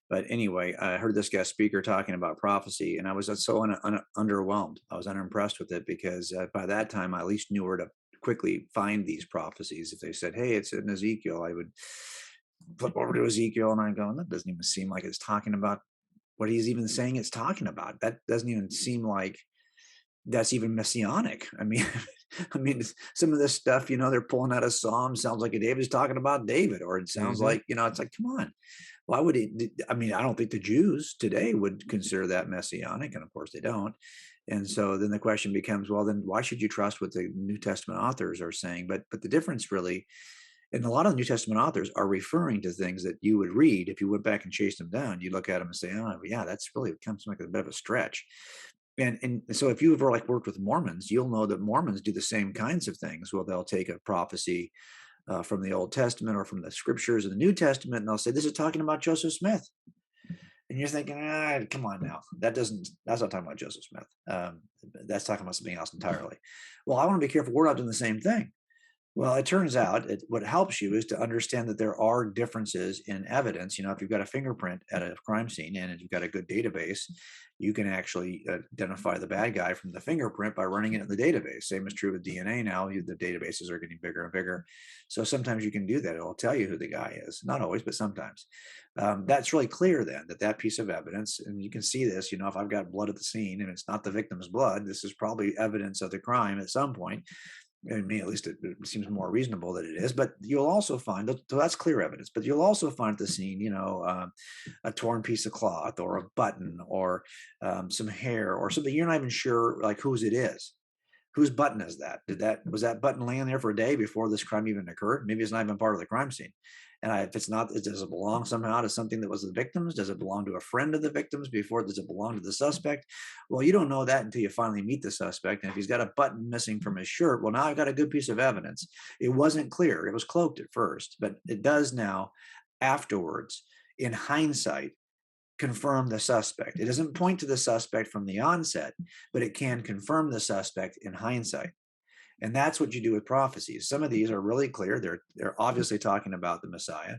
But anyway, I heard this guest speaker talking about prophecy, and I was so underwhelmed. I was unimpressed with it because by that time, I at least knew where to quickly find these prophecies. If they said, "Hey, it's in Ezekiel," I would flip over to Ezekiel, and I go, "That doesn't even seem like it's talking about what he's even saying it's talking about. That doesn't even seem like that's even messianic." I mean, I mean, some of this stuff, they're pulling out of Psalms. Sounds like David's talking about David, or it sounds Hmm. like, it's like, come on. Why would he? I mean, I don't think the Jews today would consider that messianic, and of course they don't. And so then the question becomes, well, then why should you trust what the New Testament authors are saying? But the difference really, and a lot of the New Testament authors are referring to things that you would read if you went back and chased them down. You look at them and say, oh, yeah, that's really comes like a bit of a stretch. And so if you ever like worked with Mormons, you'll know that Mormons do the same kinds of things. Well, they'll take a prophecy from the Old Testament or from the scriptures of the New Testament, and they'll say, this is talking about Joseph Smith. And you're thinking, come on now. That's not talking about Joseph Smith. That's talking about something else entirely. Well, I want to be careful. We're not doing the same thing. Well, it turns out what helps you is to understand that there are differences in evidence. If you've got a fingerprint at a crime scene and you've got a good database, you can actually identify the bad guy from the fingerprint by running it in the database. Same is true with DNA now. The databases are getting bigger and bigger. So sometimes you can do that. It'll tell you who the guy is. Not always, but sometimes. That's really clear then that piece of evidence, and you can see this, if I've got blood at the scene and it's not the victim's blood, this is probably evidence of the crime at some point. I mean, at least it seems more reasonable that it is. But you'll also find that, so that's clear evidence. But you'll also find at the scene, a torn piece of cloth or a button or some hair or something you're not even sure like whose it is. Whose button is that? Was that button laying there for a day before this crime even occurred? Maybe it's not even part of the crime scene. And if it's not, does it belong somehow to something that was the victims? Does it belong to a friend of the victims before? Does it belong to the suspect? Well, you don't know that until you finally meet the suspect. And if he's got a button missing from his shirt, well, now I've got a good piece of evidence. It wasn't clear. It was cloaked at first, but it does now afterwards, in hindsight, confirm the suspect. It doesn't point to the suspect from the onset, but it can confirm the suspect in hindsight. And that's what you do with prophecies. Some of these are really clear. They're obviously talking about the Messiah.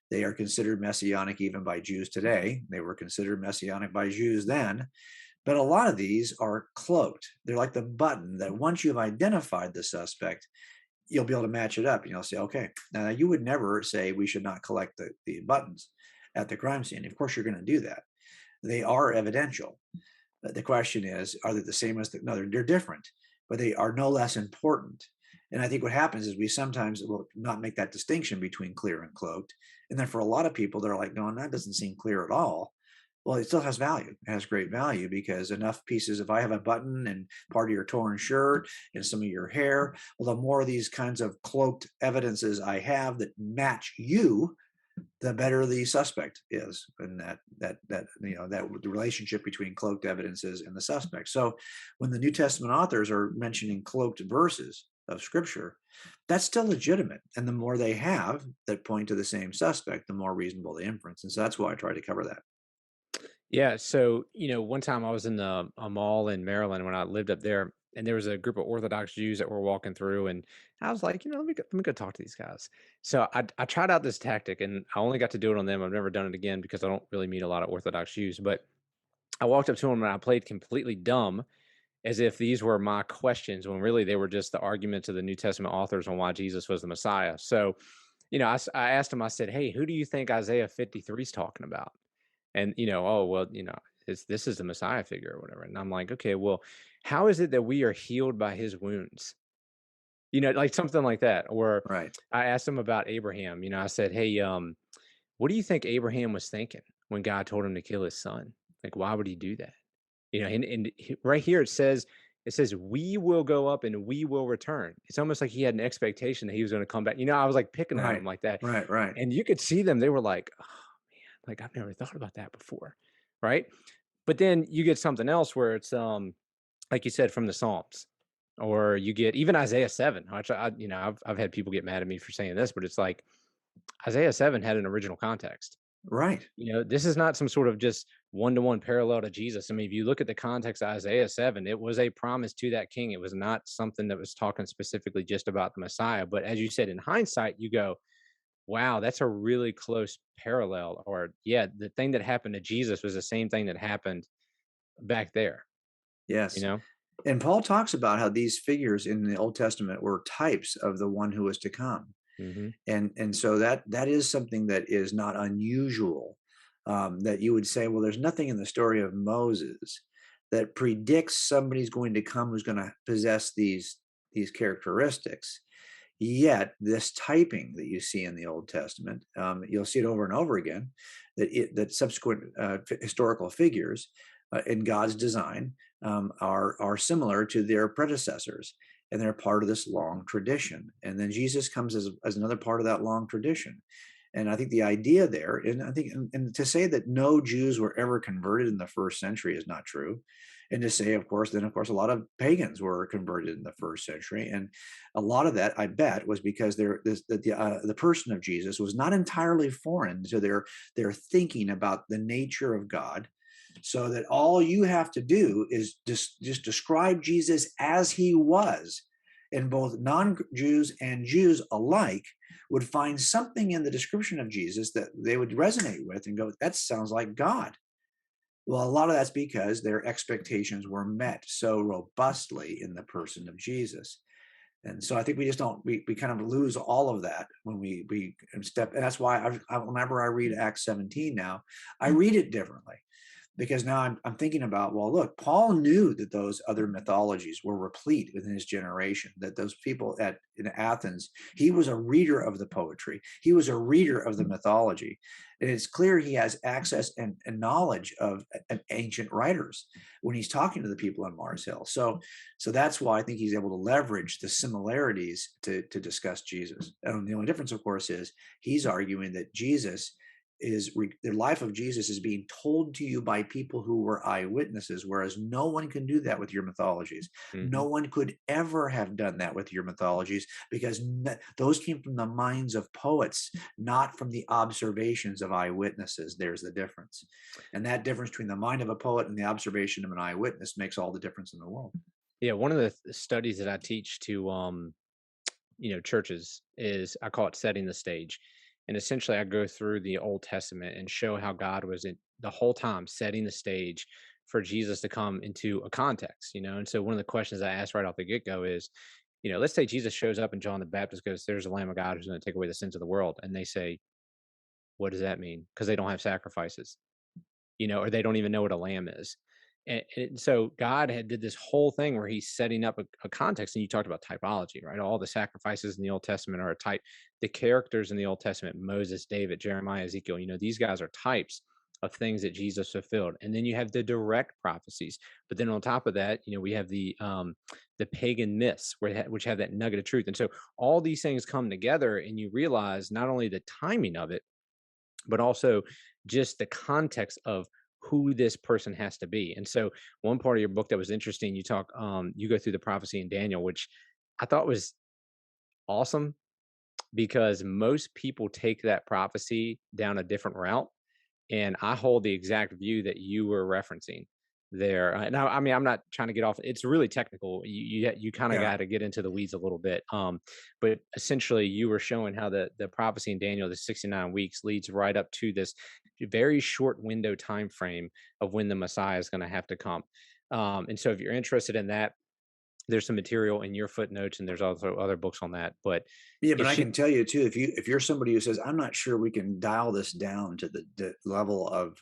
They are considered messianic even by Jews today. They were considered messianic by Jews then. But a lot of these are cloaked. They're like the button that once you've identified the suspect, you'll be able to match it up and you'll say, okay, now you would never say we should not collect the buttons at the crime scene. Of course, you're going to do that. They are evidential. But the question is, are they the same as no, they're different, but they are no less important. And I think what happens is we sometimes will not make that distinction between clear and cloaked. And then for a lot of people, they're like, no, that doesn't seem clear at all. Well, it still has value. It has great value because enough pieces, if I have a button and part of your torn shirt and some of your hair, well, the more of these kinds of cloaked evidences I have that match you, the better the suspect is, and that the relationship between cloaked evidences and the suspect. So when the New Testament authors are mentioning cloaked verses of scripture, that's still legitimate. And the more they have that point to the same suspect, the more reasonable the inference. And so that's why I try to cover that. Yeah. So, one time I was in a mall in Maryland when I lived up there, and there was a group of Orthodox Jews that were walking through, and I was like, let me go talk to these guys. So I tried out this tactic, and I only got to do it on them. I've never done it again because I don't really meet a lot of Orthodox Jews. But I walked up to them and I played completely dumb, as if these were my questions, when really they were just the arguments of the New Testament authors on why Jesus was the Messiah. So, I asked him. I said, "Hey, who do you think Isaiah 53 is talking about?" And, oh, well, this is the Messiah figure or whatever. And I'm like, okay, well, how is it that we are healed by his wounds? Like something like that. Or Right. I asked him about Abraham. I said, hey, what do you think Abraham was thinking when God told him to kill his son? Like, why would he do that? Right here it says, we will go up and we will return. It's almost like he had an expectation that he was going to come back. I was like picking at him Right. like that. Right. Right. And you could see them, they were like, oh man, like I've never thought about that before. Right. But then you get something else where it's like you said, from the Psalms, or you get even Isaiah 7, which I've had people get mad at me for saying this, but it's like Isaiah 7 had an original context. Right. This is not some sort of just one-to-one parallel to Jesus. I mean, if you look at the context of Isaiah 7, it was a promise to that king. It was not something that was talking specifically just about the Messiah. But as you said, in hindsight, you go, wow, that's a really close parallel. Or yeah, the thing that happened to Jesus was the same thing that happened back there, you Yes. know? And Paul talks about how these figures in the Old Testament were types of the one who was to come. Mhm. And so that is something that is not unusual, that you would say, well, there's nothing in the story of Moses that predicts somebody's going to come who's going to possess these characteristics. Yet this typing that you see in the Old Testament, you'll see it over and over again, that subsequent historical figures in God's design are similar to their predecessors, and they're part of this long tradition. And then Jesus comes as another part of that long tradition. And I think the idea there, and I think, and to say that no Jews were ever converted in the first century is not true. And to say, of course, then of course a lot of pagans were converted in the first century, and a lot of that, I bet, was because the person of Jesus was not entirely foreign to their thinking about the nature of God, so that all you have to do is just describe Jesus as he was, and both non-Jews and Jews alike would find something in the description of Jesus that they would resonate with and go, that sounds like God. Well, a lot of that's because their expectations were met so robustly in the person of Jesus. And so I think we just don't we kind of lose all of that when we step, and that's why whenever I read Acts 17 now, I read it differently, because now I'm thinking about, well, look, Paul knew that those other mythologies were replete within his generation, that those people in Athens, he was a reader of the poetry, he was a reader of the mythology, and it's clear he has access and knowledge of ancient writers when he's talking to the people on Mars Hill. So that's why I think he's able to leverage the similarities to discuss Jesus. And the only difference, of course, is he's arguing that the life of Jesus is being told to you by people who were eyewitnesses, whereas no one can do that with your mythologies. No Mhm. one could ever have done that with your mythologies, because those came from the minds of poets, not from the observations of eyewitnesses. There's the difference. And that difference between the mind of a poet and the observation of an eyewitness makes all the difference in the world. Yeah, one of the studies that I teach to churches is I call it setting the stage. And essentially I go through the Old Testament and show how God was in the whole time setting the stage for Jesus to come into a context. And so one of the questions I asked right off the get-go is, let's say Jesus shows up and John the Baptist goes, there's a Lamb of God who's going to take away the sins of the world. And they say, what does that mean? Because they don't have sacrifices, or they don't even know what a lamb is. And so God had did this whole thing where he's setting up a context, and you talked about typology, right? All the sacrifices in the Old Testament are a type. The characters in the Old Testament, Moses, David, Jeremiah, Ezekiel, these guys are types of things that Jesus fulfilled. And then you have the direct prophecies. But then on top of that, we have the pagan myths which have that nugget of truth. And so all these things come together, and you realize not only the timing of it, but also just the context of who this person has to be. And so one part of your book that was interesting, you go through the prophecy in Daniel, which I thought was awesome because most people take that prophecy down a different route. And I hold the exact view that you were referencing there. Now, I mean, I'm not trying to get off. It's really technical. You kind of Yeah. got to get into the weeds a little bit. But essentially, you were showing how the prophecy in Daniel, the 69 weeks, leads right up to this very short window time frame of when the Messiah is going to have to come. And so, if you're interested in that, there's some material in your footnotes, and there's also other books on that. But Yeah, but it I should, can tell you too, if you're somebody who says, "I'm not sure we can dial this down to the level of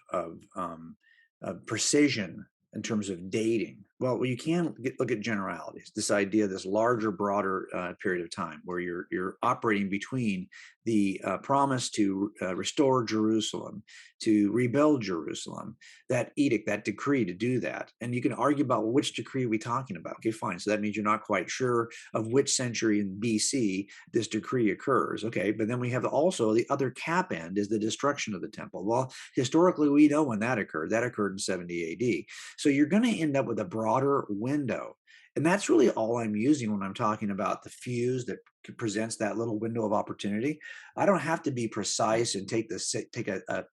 precision in terms of dating," well, you can look at generalities. This idea, this larger, broader period of time, where you're operating between the promise to restore Jerusalem, to rebuild Jerusalem, that edict, that decree to do that, and you can argue about, well, which decree are we talking about? Okay, fine. So that means you're not quite sure of which century in BC this decree occurs. Okay, but then we have also the other cap end is the destruction of the temple. Well, historically, we know when that occurred. That occurred in 70 AD. So you're going to end up with a broader window. And that's really all I'm using when I'm talking about the fuse that presents that little window of opportunity. I don't have to be precise and take a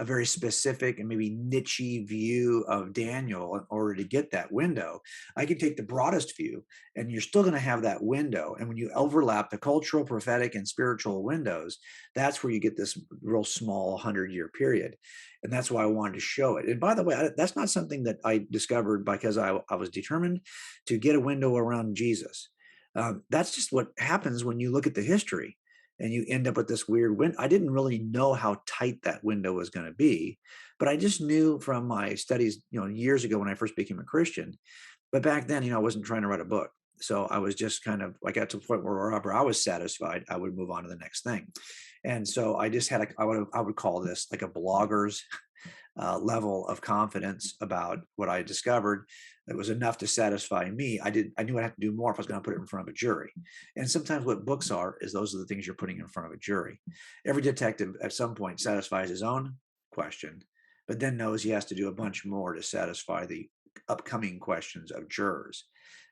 very specific and maybe nichey view of Daniel in order to get that window. I can take the broadest view, and you're still going to have that window. And when you overlap the cultural, prophetic, and spiritual windows, that's where you get this real small 100-year period. And that's why I wanted to show it. And by the way, that's not something that I discovered because I was determined to get a window around Jesus. That's just what happens when you look at the history and you end up with this weird window. I didn't really know how tight that window was going to be, but I just knew from my studies, years ago when I first became a Christian. But back then, I wasn't trying to write a book. So I was just kind of, I got to the point where wherever I was satisfied, I would move on to the next thing. And so I just had, I would call this like a blogger's level of confidence about what I discovered. It was enough to satisfy me. I knew I'd have to do more if I was going to put it in front of a jury. And sometimes what books are is those are the things you're putting in front of a jury. Every detective at some point satisfies his own question, but then knows he has to do a bunch more to satisfy the upcoming questions of jurors.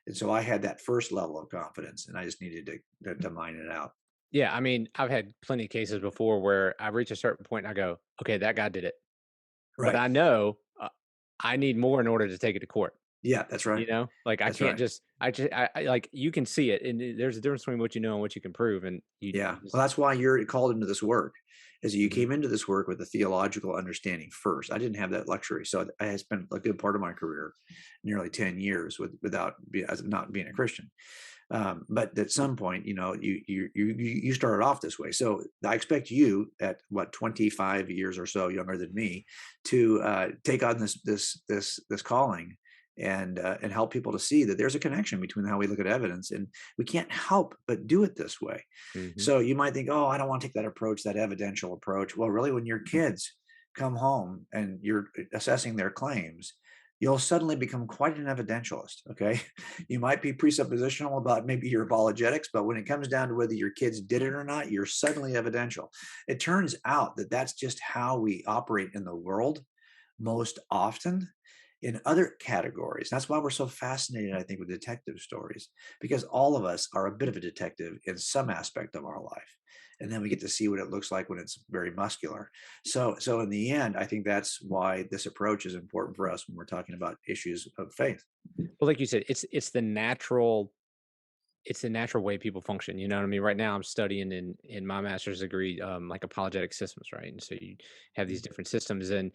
And so I had that first level of confidence, and I just needed to mine it out. yeah. I mean, I've had plenty of cases before where I reach a certain point and I go, okay, that guy did it. But Right. I know, I need more in order to take it to court, Yeah, that's right. Like, I That's can't right. just I like, you can see it, and there's a difference between what you know and what you can prove, and Yeah. you just Well, that's why you're called into this work, is you mhm. came into this work with a theological understanding first. I didn't have that luxury. So I spent a good part of my career, nearly 10 years as not being a Christian. But at some point, you started off this way. So I expect you at what 25 years or so younger than me to take on this calling and help people to see that there's a connection between how we look at evidence, and we can't help but do it this way. Mhm. So you might think, oh, I don't want to take that approach, that evidential approach. Well, really, when your kids come home and you're assessing their claims, you'll suddenly become quite an evidentialist. Okay. You might be presuppositional about maybe your apologetics, but when it comes down to whether your kids did it or not, you're suddenly evidential. It turns out that that's just how we operate in the world most often. In other categories, that's why we're so fascinated, I think, with detective stories, because all of us are a bit of a detective in some aspect of our life, and then we get to see what it looks like when it's very muscular. So in the end, I think that's why this approach is important for us when we're talking about issues of faith. Well, like you said, it's the natural way people function. You know what I mean? Right now, I'm studying in my master's degree, like apologetic systems, right? And so you have these different systems, and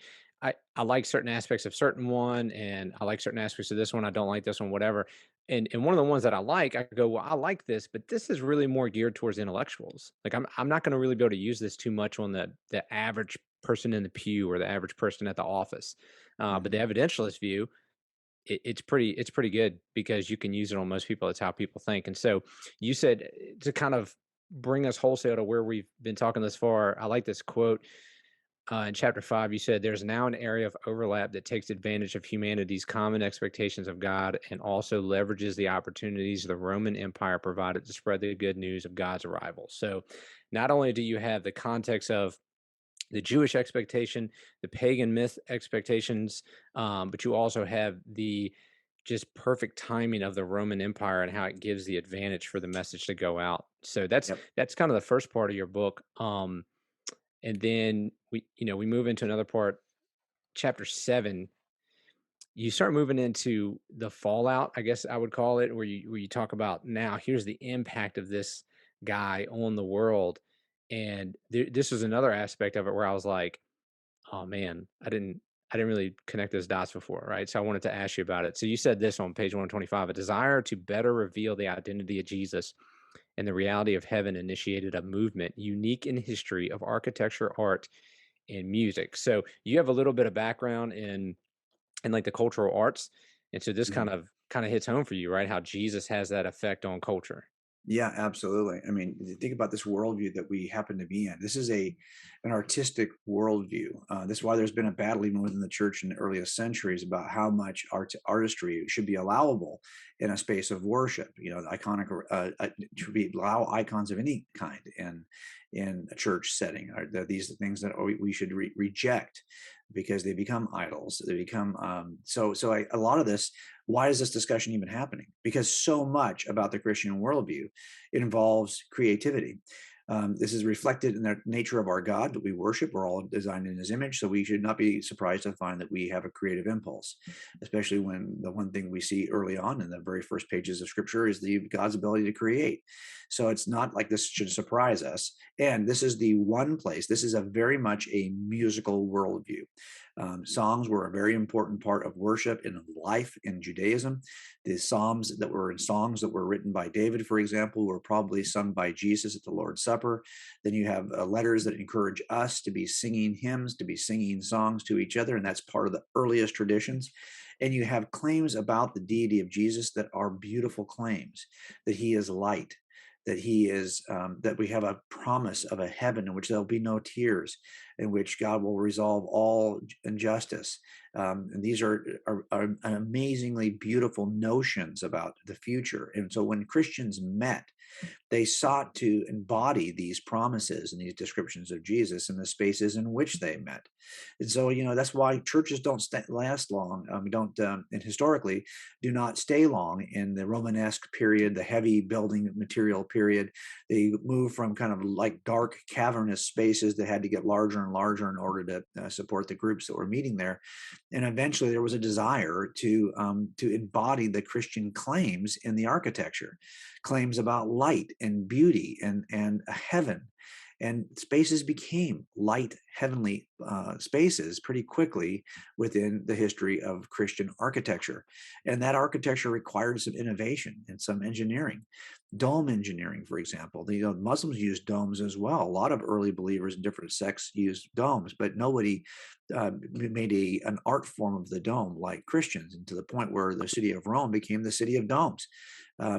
I like certain aspects of certain one, and I like certain aspects of this one. I don't like this one, whatever. And one of the ones that I like, I go, well, I like this, but this is really more geared towards intellectuals. Like, I'm not going to really be able to use this too much on the average person in the pew or the average person at the office. But the Mhm. evidentialist view, it's pretty good because you can use it on most people. It's how people think. And so you said, to kind of bring us wholesale to where we've been talking this far. I like this quote in chapter 5. You said there's now an area of overlap that takes advantage of humanity's common expectations of God and also leverages the opportunities the Roman Empire provided to spread the good news of God's arrival. So not only do you have the context of the Jewish expectation, the pagan myth expectations, but you also have the just perfect timing of the Roman Empire and how it gives the advantage for the message to go out. So Yep. that's kind of the first part of your book. And then we move into another part, chapter 7. You start moving into the fallout, I guess I would call it, where you talk about, now here's the impact of this guy on the world. And this was another aspect of it where I was like, oh man, I didn't really connect those dots before, right? So I wanted to ask you about it. So you said this on page 125: a desire to better reveal the identity of Jesus and the reality of heaven initiated a movement unique in history of architecture, art, and music. So you have a little bit of background in like the cultural arts, and so this Mhm. kind of hits home for you, right? How Jesus has that effect on culture. Yeah, absolutely. I mean, think about this worldview that we happen to be in. This is an artistic worldview. This is why there's been a battle even within the church in the earliest centuries about how much artistry should be allowable in a space of worship. Iconic should be allow icons of any kind in a church setting. These are things that we should reject because they become idols. They become a lot of this. Why is this discussion even happening? Because so much about the Christian worldview involves creativity. This is reflected in the nature of our God that we worship. We're all designed in his image, so we should not be surprised to find that we have a creative impulse, especially when the one thing we see early on in the very first pages of scripture is the God's ability to create. So it's not like this should surprise us. And this is the one place, this is a very much a musical worldview. Songs were a very important part of worship and of life in Judaism. The Psalms that were in songs that were written by David, for example, were probably sung by Jesus at the Lord's Supper. Then you have letters that encourage us to be singing hymns, to be singing songs to each other, and that's part of the earliest traditions. And you have claims about the deity of Jesus that are beautiful claims, that he is light, that he is that we have a promise of a heaven in which there'll be no tears, in which God will resolve all injustice. And these are amazingly beautiful notions about the future. And so when Christians met, they sought to embody these promises and these descriptions of Jesus in the spaces in which they met. And so, that's why churches don't last long. Don't and historically do not stay long in the Romanesque period, the heavy building material period. They move from kind of like dark, cavernous spaces that had to get larger and larger in order to support the groups that were meeting there. And eventually, there was a desire to embody the Christian claims in the architecture, claims about light and beauty and a heaven. And spaces became light, heavenly spaces pretty quickly within the history of Christian architecture. And that architecture required some innovation and some engineering. Dome engineering, for example. Muslims used domes as well. A lot of early believers in different sects used domes, but nobody made an art form of the dome like Christians, and to the point where the city of Rome became the city of domes.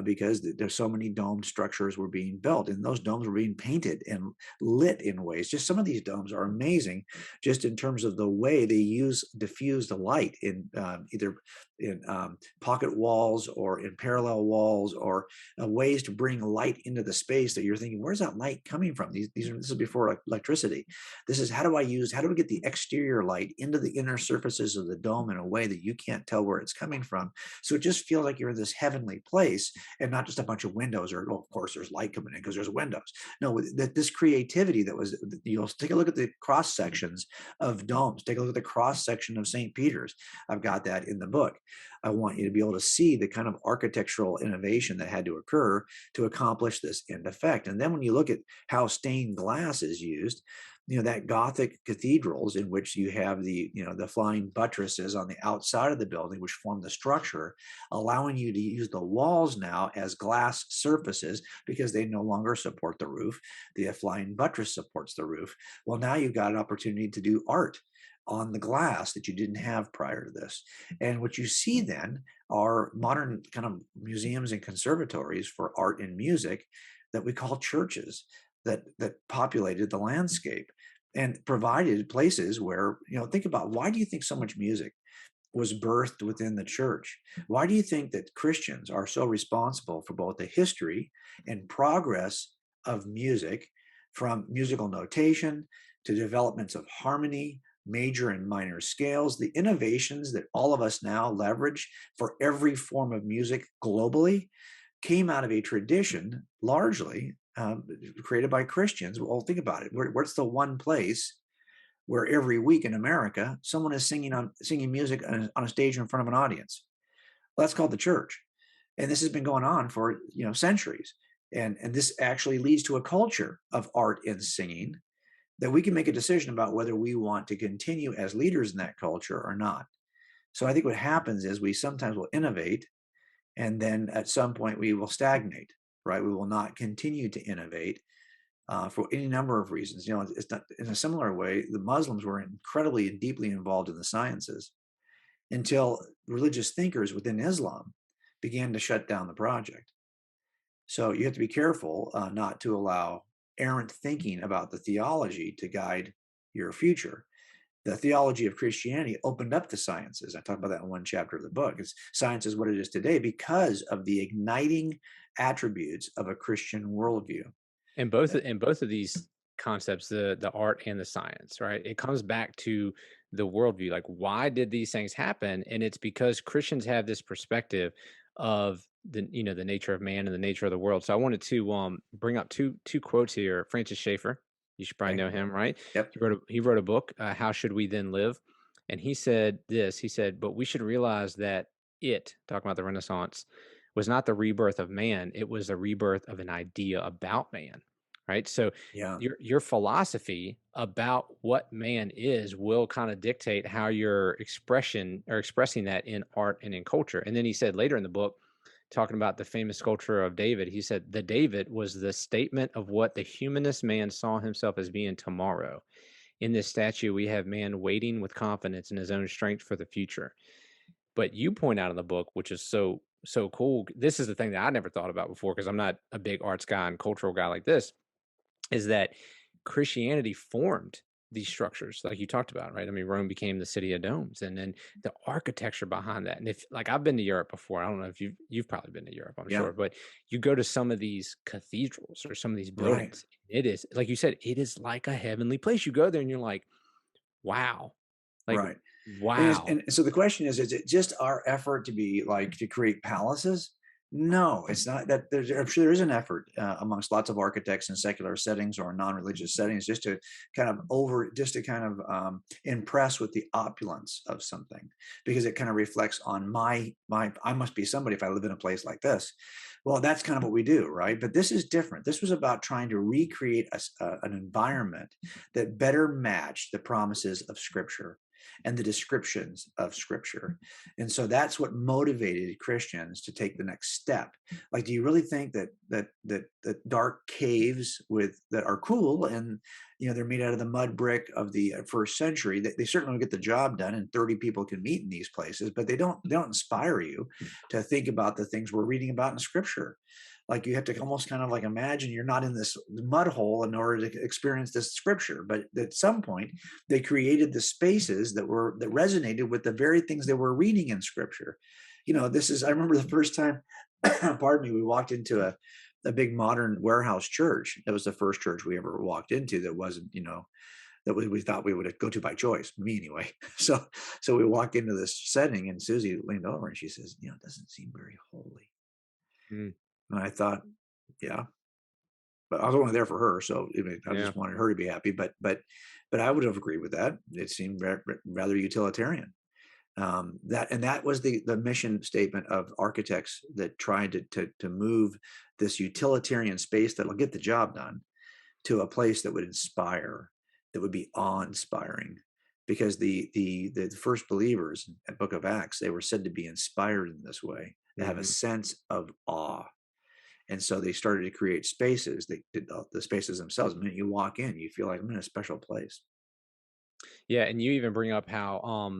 Because there's so many domed structures were being built, and those domes were being painted and lit in ways. Just some of these domes are amazing, just in terms of the way they diffuse the light in either in pocket walls or in parallel walls, or ways to bring light into the space that you're thinking, where's that light coming from? This is before electricity. This is how do we get the exterior light into the inner surfaces of the dome in a way that you can't tell where it's coming from, so it just feels like you're in this heavenly place and not just a bunch of windows, or of course there's light coming in because there's windows. No, that this creativity that was, take a look at the cross sections of domes, take a look at the cross section of St. Peter's. I've got that in the book. I want you to be able to see the kind of architectural innovation that had to occur to accomplish this end effect. And then when you look at how stained glass is used, that Gothic cathedrals in which you have the flying buttresses on the outside of the building, which form the structure, allowing you to use the walls now as glass surfaces because they no longer support the roof. The flying buttress supports the roof. Well, now you've got an opportunity to do art on the glass that you didn't have prior to this. And what you see then are modern kind of museums and conservatories for art and music that we call churches, that populated the landscape and provided places where, think about, why do you think so much music was birthed within the church? Why do you think that Christians are so responsible for both the history and progress of music, from musical notation to developments of harmony, major and minor scales, the innovations that all of us now leverage for every form of music globally came out of a tradition largely created by Christians. Well, think about it. What's the one place where every week in America someone is singing music on a stage in front of an audience? Well, that's called the church, and this has been going on for centuries. And this actually leads to a culture of art and singing that we can make a decision about whether we want to continue as leaders in that culture or not. So I think what happens is we sometimes will innovate, and then at some point we will stagnate, right? We will not continue to innovate for any number of reasons. It's not in a similar way. The Muslims were incredibly and deeply involved in the sciences until religious thinkers within Islam began to shut down the project. So you have to be careful not to allow errant thinking about the theology to guide your future. The theology of Christianity opened up the sciences. I talk about that in one chapter of the book. Science is what it is today because of the igniting attributes of a Christian worldview. And both of these concepts, the art and the science, right? It comes back to the worldview. Like, why did these things happen? And it's because Christians have this perspective of the nature of man and the nature of the world. So I wanted to bring up two quotes here. Francis Schaeffer, you should probably Okay. know him, right? Yep. He wrote a book, How Should We Then Live? And he said this. He said, "But we should realize that talking about the Renaissance, was not the rebirth of man. It was the rebirth of an idea about man." Right. So Yeah. your philosophy about what man is will kind of dictate how you're expressing that in art and in culture. And then he said later in the book, talking about the famous sculpture of David, he said the David was the statement of what the humanist man saw himself as being tomorrow. In this statue, we have man waiting with confidence in his own strength for the future. But you point out in the book, which is so cool. This is the thing that I never thought about before because I'm not a big arts guy and cultural guy like this, is that Christianity formed these structures like you talked about, right? I mean, Rome became the city of domes, and then the architecture behind that. And if like I've been to Europe before, I don't know if you've probably been to Europe, I'm Yeah. sure, but you go to some of these cathedrals or some of these Right. buildings, it is like you said, it is like a heavenly place. You go there and you're like, wow, like Right. wow. And so the question is it just our effort to be like to create palaces? No, it's not that. I'm sure there is an effort amongst lots of architects in secular settings or non-religious settings just to kind of impress with the opulence of something, because it kind of reflects on my I must be somebody if I live in a place like this. Well, that's kind of what we do, right? But this is different. This was about trying to recreate an environment that better matched the promises of Scripture and the descriptions of Scripture. And so that's what motivated Christians to take the next step. Like, do you really think that dark caves that are cool and they're made out of the mud brick of the first century, they certainly will get the job done and 30 people can meet in these places, but they don't inspire you to think about the things we're reading about in Scripture. Like, you have to almost kind of like imagine you're not in this mud hole in order to experience this Scripture. But at some point they created the spaces that resonated with the very things they were reading in Scripture. I remember the first time pardon me, we walked into a big modern warehouse church. That was the first church we ever walked into that wasn't, that we thought we would go to by choice, me anyway. So we walk into this setting and Susie leaned over and she says, it doesn't seem very holy. Mm, And I thought, yeah, but I was only there for her, so I yeah. just wanted her to be happy. But I would have agreed with that. It seemed rather utilitarian. That was the mission statement of architects that tried to move this utilitarian space that'll get the job done to a place that would inspire, that would be awe-inspiring. Because the first believers in the Book of Acts, they were said to be inspired in this way, to have a Mhm. sense of awe. And so they started to create spaces. They did the spaces themselves. The minute you walk in, you feel like I'm in a special place. Yeah, and you even bring up how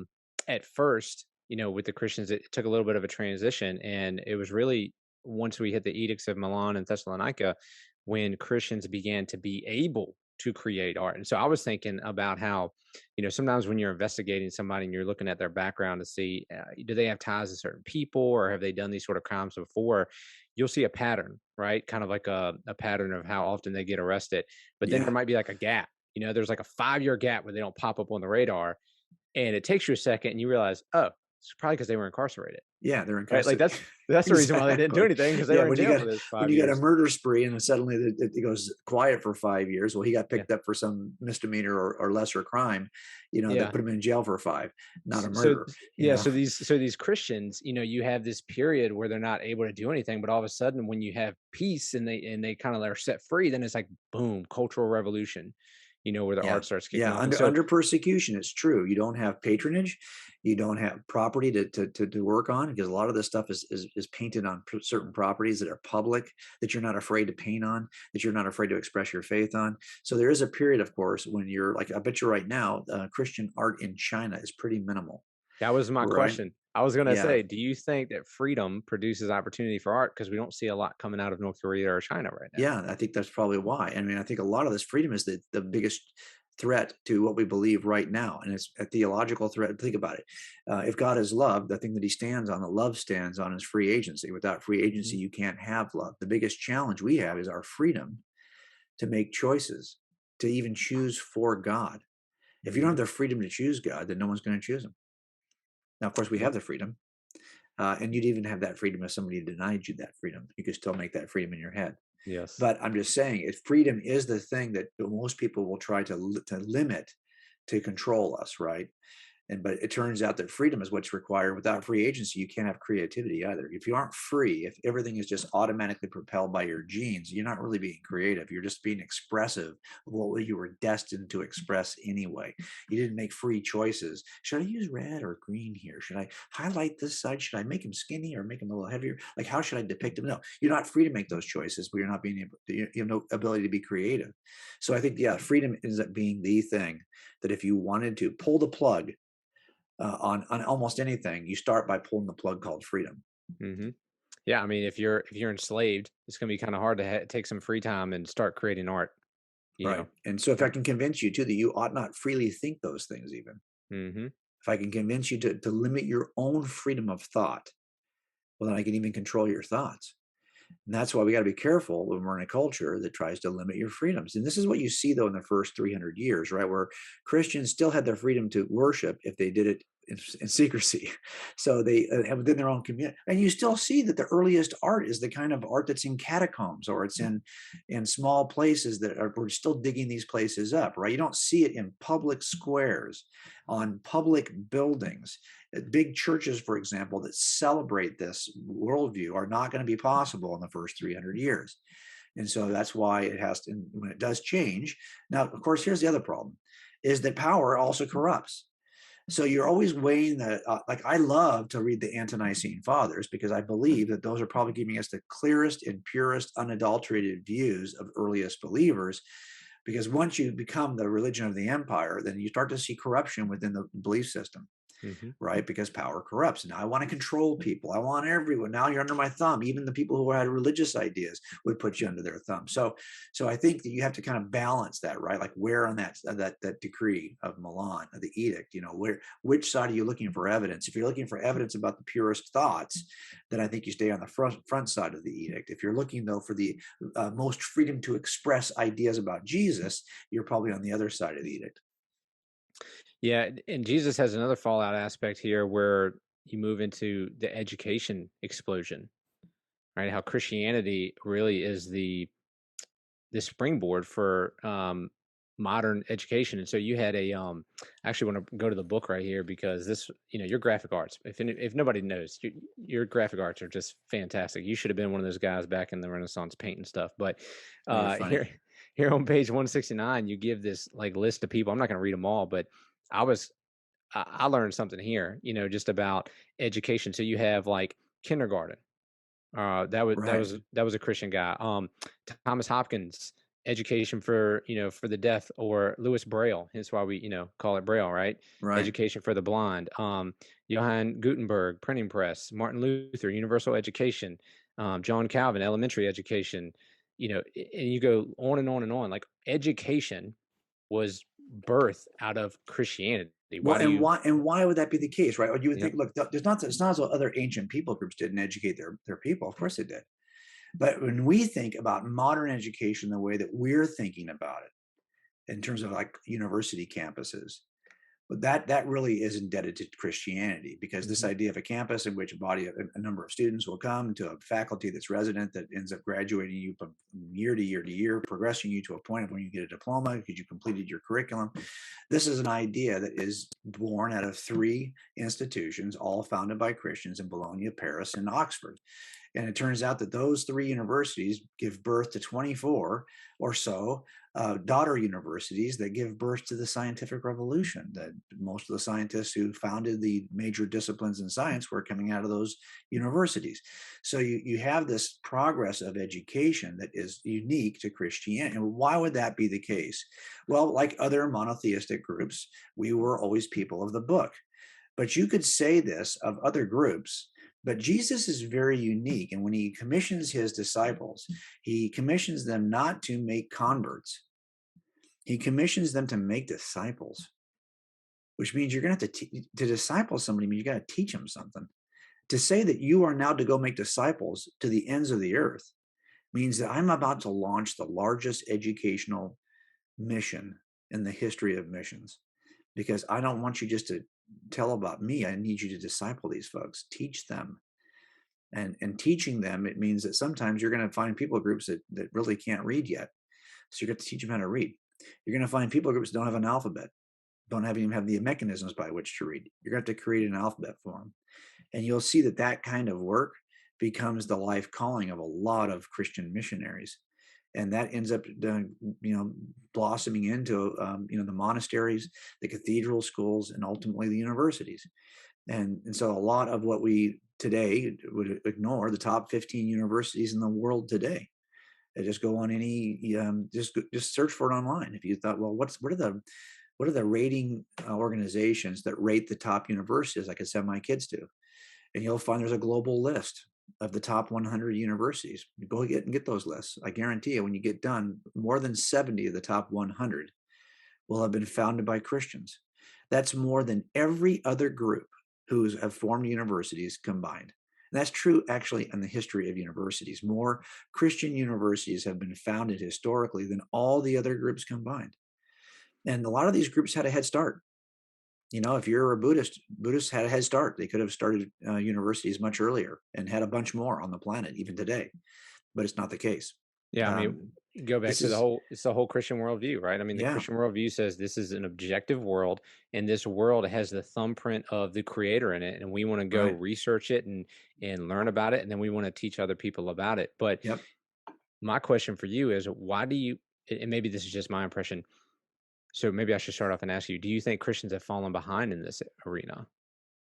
at first, with the Christians it took a little bit of a transition, and it was really once we hit the edicts of Milan and Thessalonica when Christians began to be able to create art. And so I was thinking about how, sometimes when you're investigating somebody and you're looking at their background to see do they have ties to certain people or have they done these sort of crimes before, you'll see a pattern, right? Kind of like a pattern of how often they get arrested. But then there Yeah. might be like a gap there's like a 5-year gap where they don't pop up on the radar, and it takes you a second, and you realize, oh, it's probably because they were incarcerated, Yeah, they're in right? Like custody. that's the reason why they didn't do Exactly. anything, because they Yeah, were in jail for those when 5 you got a years. murder spree and then suddenly it goes quiet for 5 years, well, he got Yeah, picked up for some misdemeanor or lesser crime, that yeah. put him in jail for 5, not a So murder, you yeah, know? so these Christians, you have this period where they're not able to do anything, but all of a sudden, when you have peace and they kind of are set free, then it's like boom, cultural revolution, where the Yeah. art starts kicking Yeah, off. And under so persecution, it's true. You don't have patronage, you don't have property to work on because a lot of this stuff is painted on certain properties that are public that you're not afraid to paint on, that you're not afraid to express your faith on. So there is a period, of course, when you're like, I bet you right now, Christian art in China is pretty minimal, that was my right? question. I was gonna Yeah, say, do you think that freedom produces opportunity for art? Because we don't see a lot coming out of North Korea or China right now. yeah, I think that's probably why. I mean, I think a lot of this freedom is the biggest threat to what we believe right now, and it's a theological threat. Think about it. If God is love, the thing that He stands on, the love stands on, is free agency. Without free Mhm, agency, you can't have love. The biggest challenge we have is our freedom to make choices, to even choose for God. If you don't mhm. have the freedom to choose God, then no one's going to choose Him. Now, of course, we Yeah. have the freedom, and you'd even have that freedom if somebody denied you that freedom. You could still make that freedom in your head. Yes. But I'm just saying, if freedom is the thing that most people will try to limit, to control us, right? But it turns out that freedom is what's required. Without free agency, you can't have creativity either. If you aren't free, if everything is just automatically propelled by your genes, you're not really being creative. You're just being expressive of what you were destined to express anyway. You didn't make free choices. Should I use red or green here? Should I highlight this side? Should I make him skinny or make him a little heavier? Like, how should I depict him? No, you're not free to make those choices, but you're not being able to, you have no ability to be creative. So I think, yeah, freedom ends up being the thing that if you wanted to pull the plug on almost anything, you start by pulling the plug called freedom. Hmm. Yeah, I mean, if you're enslaved, it's gonna be kind of hard to take some free time and start creating art. You Right. know. And so if I can convince you too that you ought not freely think those things, even Hmm. if I can convince you to limit your own freedom of thought, well, then I can even control your thoughts. And that's why we got to be careful when we're in a culture that tries to limit your freedoms. And this is what you see, though, in the first 300 years, right? Where Christians still had their freedom to worship if they did it in secrecy. So they, and within their own community. And you still see that the earliest art is the kind of art that's in catacombs or it's in small places that are, we're still digging these places up, right? You don't see it in public squares, on public buildings. Big churches, for example, that celebrate this worldview are not going to be possible in the first 300 years. And so that's why it has to, when it does change. Now, of course, here's the other problem is that power also corrupts. So you're always weighing the, like, I love to read the Ante-Nicene Fathers because I believe that those are probably giving us the clearest and purest, unadulterated views of earliest believers. Because once you become the religion of the empire, then you start to see corruption within the belief system, Hmm. right? Because power corrupts. Now I want to control people. I want everyone. Now you're under my thumb. Even the people who had religious ideas would put you under their thumb. So I think that you have to kind of balance that, right? Like where on that decree of Milan, of the edict, which side are you looking for evidence? If you're looking for evidence about the purest thoughts, then I think you stay on the front side of the edict. If you're looking though for the most freedom to express ideas about Jesus, you're probably on the other side of the edict. Yeah, and Jesus has another fallout aspect here where you move into the education explosion, right? How Christianity really is the springboard for modern education. And so you had I actually want to go to the book right here because this, your graphic arts. If nobody knows, your graphic arts are just fantastic. You should have been one of those guys back in the Renaissance painting stuff. But Oh, you're funny. here on page 169, you give this like list of people. I'm not going to read them all, but I was I learned something here, just about education. So you have like kindergarten. That was that Right, was that was a Christian guy. Thomas Hopkins, education for the deaf, or Louis Braille. Hence why we call it Braille, right? right. Education for the blind. Johann Gutenberg, printing press. Martin Luther, universal education. John Calvin, elementary education. And you go on and on and on. Like education was birthed out of Christianity. Well, Why do you? and why would that be the case, right? Or you would Yeah. think, look, there's not it's not as though other ancient people groups didn't educate their people. Of course they did. But when we think about modern education the way that we're thinking about it, in terms of like university campuses. But that really is indebted to Christianity, because this Mhm. idea of a campus in which a number of students will come to a faculty that's resident that ends up graduating you from year to year to year, progressing you to a point of when you get a diploma because you completed your curriculum. This is an idea that is born out of three institutions, all founded by Christians in Bologna, Paris, and Oxford. And it turns out that those three universities give birth to 24 or so daughter universities that give birth to the scientific revolution. That most of the scientists who founded the major disciplines in science were coming out of those universities. So you have this progress of education that is unique to Christianity. And why would that be the case? Well, like other monotheistic groups, we were always people of the book. But you could say this of other groups. But Jesus is very unique. And when he commissions his disciples, he commissions them not to make converts, he commissions them to make disciples, which means you're going to have to disciple somebody, you got to teach them something. To say that you are now to go make disciples to the ends of the earth means that I'm about to launch the largest educational mission in the history of missions, because I don't want you just to tell about me. I need you to disciple these folks, teach them. And teaching them, it means that sometimes you're going to find people groups that really can't read yet. So you got to teach them how to read. You're going to find people groups that don't have an alphabet, don't even have the mechanisms by which to read. You're going to have to create an alphabet for them. And you'll see that that kind of work becomes the life calling of a lot of Christian missionaries. And that ends up, blossoming into, the monasteries, the cathedral schools, and ultimately the universities. And so a lot of what we today would ignore, the top 15 universities in the world today. Just go on any, just search for it online. If you thought, well, what are the rating organizations that rate the top universities I could send my kids to? And you'll find there's a global list of the top 100 universities. You go get those lists. I guarantee you, when you get done, more than 70 of the top 100 will have been founded by Christians. That's more than every other group who have formed universities combined. And that's true actually in the history of universities. More Christian universities have been founded historically than all the other groups combined. And a lot of these groups had a head start. If you're a Buddhist, Buddhists had a head start. They could have started universities much earlier and had a bunch more on the planet even today, but it's not the case. Yeah, I mean, Um, go back this to is, it's the whole Christian worldview, right? I mean, the yeah, Christian worldview says this is an objective world, and this world has the thumbprint of the creator in it, and we want to go right. research it and learn about it, and then we want to teach other people about it. But Yep. my question for you is, why do you, and maybe this is just my impression, so maybe I should start off and ask you, do you think Christians have fallen behind in this arena?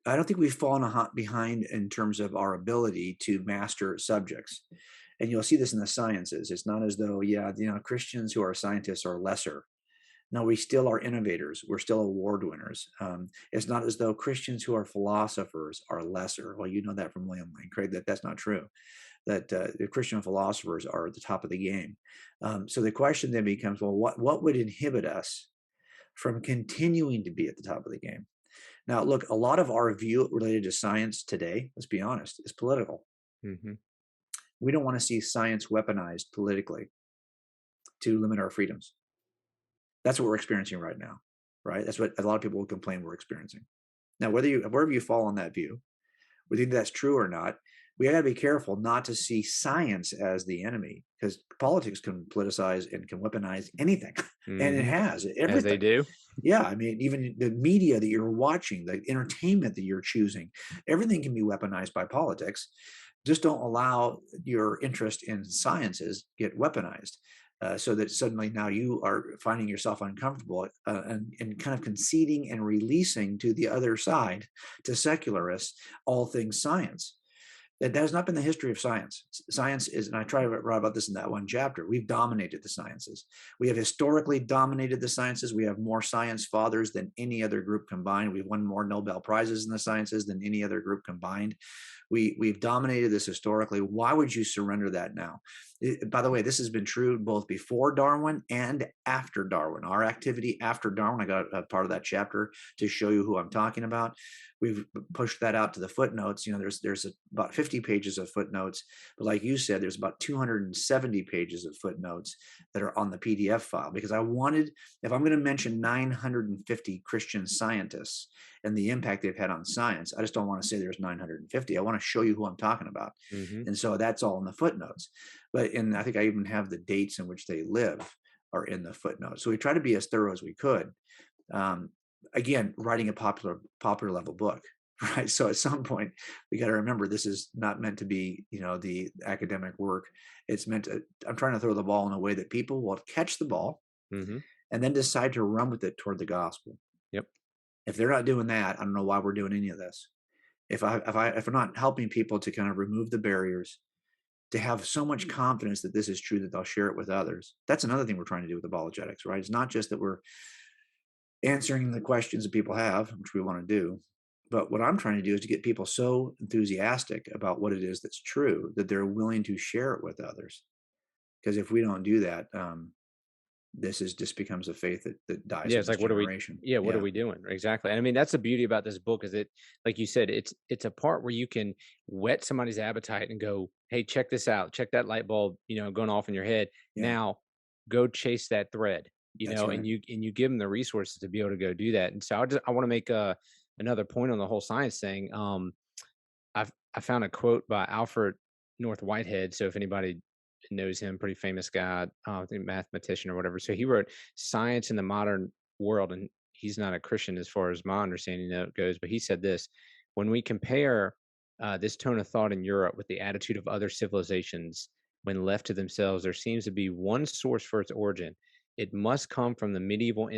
I don't think we've fallen behind in terms of our ability to master subjects. And you'll see this in the sciences. It's not as though, yeah, Christians who are scientists are lesser. No, we still are innovators. We're still award winners. It's not as though Christians who are philosophers are lesser. Well, you know that from William Lane Craig, that's not true. That the Christian philosophers are at the top of the game. So the question then becomes, well, what would inhibit us from continuing to be at the top of the game? Now, look, a lot of our view related to science today, let's be honest, is political. Hmm. We don't want to see science weaponized politically to limit our freedoms. That's what we're experiencing right now, right? That's what a lot of people will complain we're experiencing. Now, wherever you fall on that view, whether you think that's true or not, we got to be careful not to see science as the enemy, because politics can politicize and can weaponize anything, and it Hmm. has As they everything. do. Yeah, I mean, even the media that you're watching, the entertainment that you're choosing, everything can be weaponized by politics. Just don't allow your interest in sciences get weaponized, so that suddenly now you are finding yourself uncomfortable, and kind of conceding and releasing to the other side, to secularists, all things science. That has not been the history of science. Science is, and I try to write about this in that one chapter, we've dominated the sciences. We have historically dominated the sciences. We have more science fathers than any other group combined. We've won more Nobel Prizes in the sciences than any other group combined. We've dominated this historically. Why would you surrender that now? By the way, this has been true both before Darwin and after Darwin. Our activity after Darwin, I got a part of that chapter to show you who I'm talking about. We've pushed that out to the footnotes. There's about 50 pages of footnotes, but like you said, there's about 270 pages of footnotes that are on the PDF file, because I wanted, if I'm going to mention 950 Christian scientists and the impact they've had on science, I just don't want to say there's 950. I want to show you who I'm talking about. Hmm. And so that's all in the footnotes. And I think I even have the dates in which they live are in the footnotes. So we try to be as thorough as we could. Um, Again, writing a popular level book, right? So at some point, we got to remember this is not meant to be, the academic work. It's meant to. I'm trying to throw the ball in a way that people will catch the ball Hmm. and then decide to run with it toward the gospel. Yep. If they're not doing that, I don't know why we're doing any of this. If we're not helping people to kind of remove the barriers, to have so much confidence that this is true that they'll share it with others. That's another thing we're trying to do with apologetics, right? It's not just that we're answering the questions that people have, which we want to do, but what I'm trying to do is to get people so enthusiastic about what it is that's true that they're willing to share it with others. Because if we don't do that, this is just becomes a faith that dies Yeah, in it's this like, what are we? generation. Yeah, what are Yeah, we doing? Exactly. And I mean, that's the beauty about this book is it, like you said, it's a part where you can whet somebody's appetite and go, hey, check this out, check that light bulb, going off in your head. yeah, Now, go chase that thread, that's right. and you give them the resources to be able to go do that. And so I want to make another point on the whole science thing. I found a quote by Alfred North Whitehead. So if anybody knows him, pretty famous guy, I think mathematician or whatever. So he wrote "Science in the Modern World," and he's not a Christian as far as my understanding goes. But he said this: when we compare this tone of thought in Europe with the attitude of other civilizations, when left to themselves, there seems to be one source for its origin. It must come from the medieval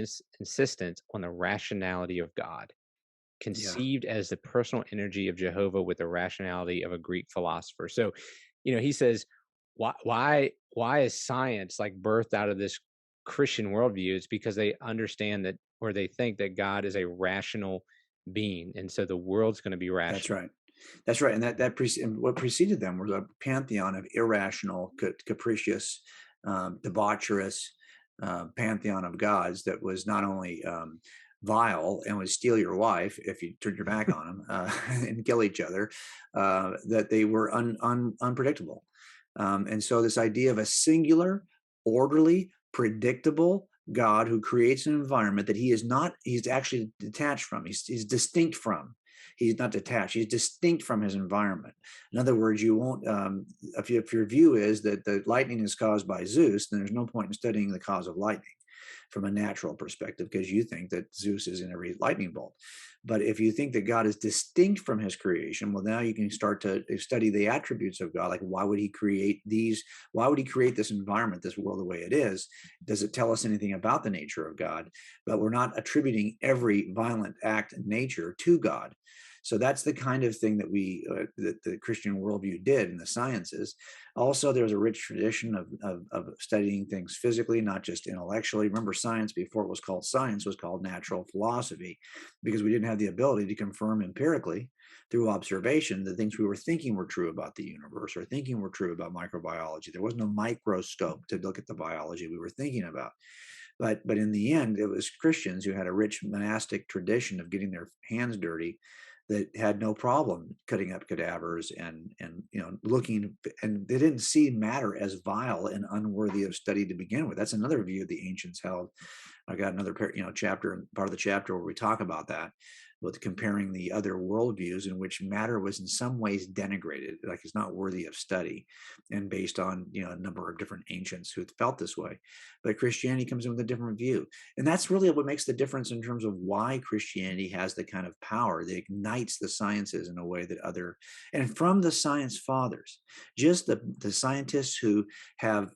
insistence on the rationality of God, Yeah, conceived as the personal energy of Jehovah with the rationality of a Greek philosopher. So, he says, why is science like birthed out of this Christian worldview? It's because they understand that, or they think that God is a rational being, and so the world's going to be that's rational. right. That's right. And and what preceded them was a pantheon of irrational, capricious, debaucherous pantheon of gods that was not only vile and would steal your wife if you turned your back on them and kill each other, that they were unpredictable. And so, this idea of a singular, orderly, predictable God who creates an environment that he's actually detached from, he's distinct from. He's not detached. He's distinct from his environment. In other words, you won't. If your view is that the lightning is caused by Zeus, then there's no point in studying the cause of lightning from a natural perspective because you think that Zeus is in every lightning bolt. But if you think that God is distinct from his creation, well, now you can start to study the attributes of God. Like, why would he create these? Why would he create this environment, this world the way it is? Does it tell us anything about the nature of God? But we're not attributing every violent act in nature to God. So that's the kind of thing that the Christian worldview did in the sciences. Also, there's a rich tradition of studying things physically, not just intellectually. Remember, science before it was called science was called natural philosophy, because we didn't have the ability to confirm empirically through observation the things we were thinking were true about the universe or thinking were true about microbiology. There was no microscope to look at the biology we were thinking about. But in the end, it was Christians who had a rich monastic tradition of getting their hands dirty that had no problem cutting up cadavers and looking, and they didn't see matter as vile and unworthy of study to begin with. That's another view the ancients held. I got another chapter, part of the chapter where we talk about that, with comparing the other worldviews in which matter was in some ways denigrated, like it's not worthy of study, and based on a number of different ancients who felt this way. But Christianity comes in with a different view, and that's really what makes the difference in terms of why Christianity has the kind of power that ignites the sciences in a way that other, and from the science fathers, just the scientists who have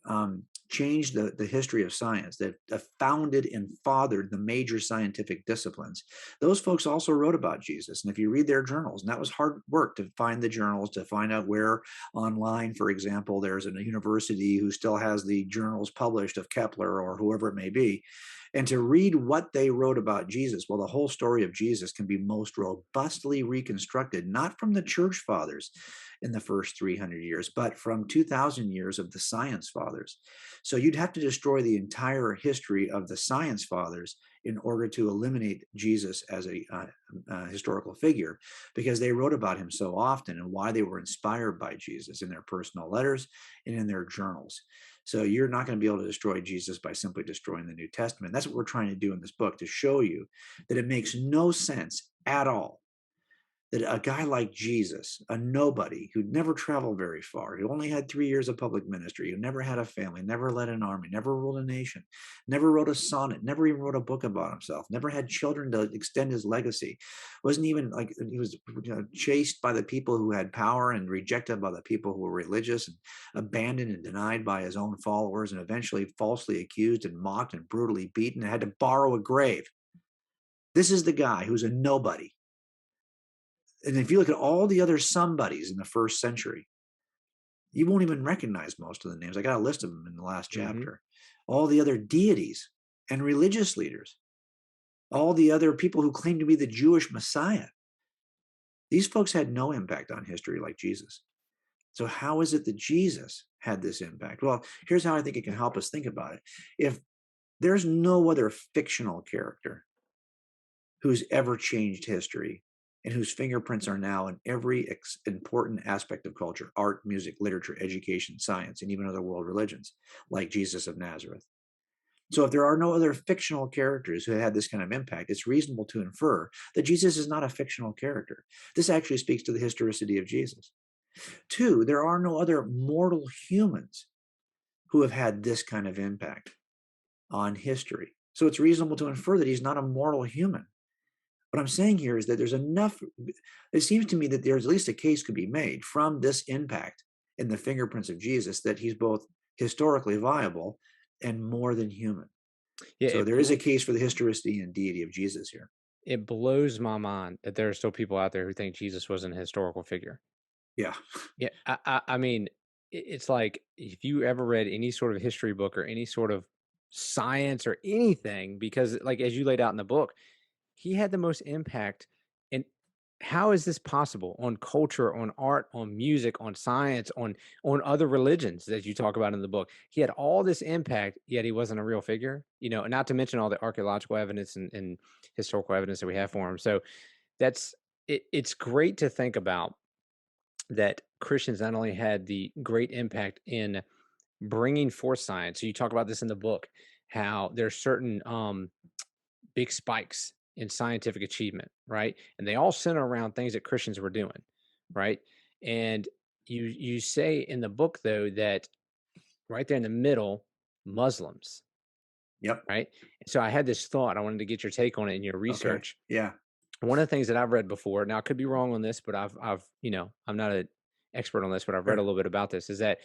changed the history of science, that founded and fathered the major scientific disciplines. Those folks also wrote about Jesus. And if you read their journals, and that was hard work to find the journals, to find out where online, for example, there's a university who still has the journals published of Kepler or whoever it may be. And to read what they wrote about Jesus, well, the whole story of Jesus can be most robustly reconstructed, not from the church fathers in the first 300 years, but from 2,000 years of the science fathers. So you'd have to destroy the entire history of the science fathers in order to eliminate Jesus as a historical figure, because they wrote about him so often and why they were inspired by Jesus in their personal letters and in their journals. So you're not going to be able to destroy Jesus by simply destroying the New Testament. That's what we're trying to do in this book, to show you that it makes no sense at all that a guy like Jesus, a nobody who'd never traveled very far, who only had 3 years of public ministry, who never had a family, never led an army, never ruled a nation, never wrote a sonnet, never even wrote a book about himself, never had children to extend his legacy, wasn't even like, he was, chased by the people who had power and rejected by the people who were religious, and abandoned and denied by his own followers, and eventually falsely accused and mocked and brutally beaten and had to borrow a grave. This is the guy who's a nobody. And if you look at all the other somebodies in the first century, you won't even recognize most of the names. I got a list of them in the last Hmm. chapter. All the other deities and religious leaders, all the other people who claim to be the Jewish Messiah. These folks had no impact on history like Jesus. So how is it that Jesus had this impact? Well, here's how I think it can help us think about it. If there's no other fictional character who's ever changed history and whose fingerprints are now in every important aspect of culture, art, music, literature, education, science, and even other world religions, like Jesus of Nazareth. So if there are no other fictional characters who had this kind of impact, it's reasonable to infer that Jesus is not a fictional character. This actually speaks to the historicity of Jesus. Two, there are no other mortal humans who have had this kind of impact on history. So it's reasonable to infer that he's not a mortal human. What I'm saying here is that there's enough, it seems to me that there's at least a case could be made from this impact in the fingerprints of Jesus that he's both historically viable and more than human. Yeah, So there is a case for the historicity and deity of Jesus here. it blows my mind that there are still people out there who think Jesus was an historical figure. Yeah. Yeah, I mean, it's like if you ever read any sort of history book or any sort of science or anything, because like as you laid out in the book, he had the most impact. And how is this possible on culture, on art, on music, on science, on other religions that you talk about in the book? He had all this impact, yet he wasn't a real figure, and not to mention all the archaeological evidence and historical evidence that we have for him. So that's it's great to think about that Christians not only had the great impact in bringing forth science. So you talk about this in the book, how there's certain big spikes in scientific achievement, right? And they all center around things that Christians were doing, right? And you say in the book though that right there in the middle, Muslims, Yep. right? So I had this thought. I wanted to get your take on it in your Okay. research. Yeah. One of the things that I've read before, now I could be wrong on this, but I'm not an expert on this, but I've read a Sure. little bit about this, is that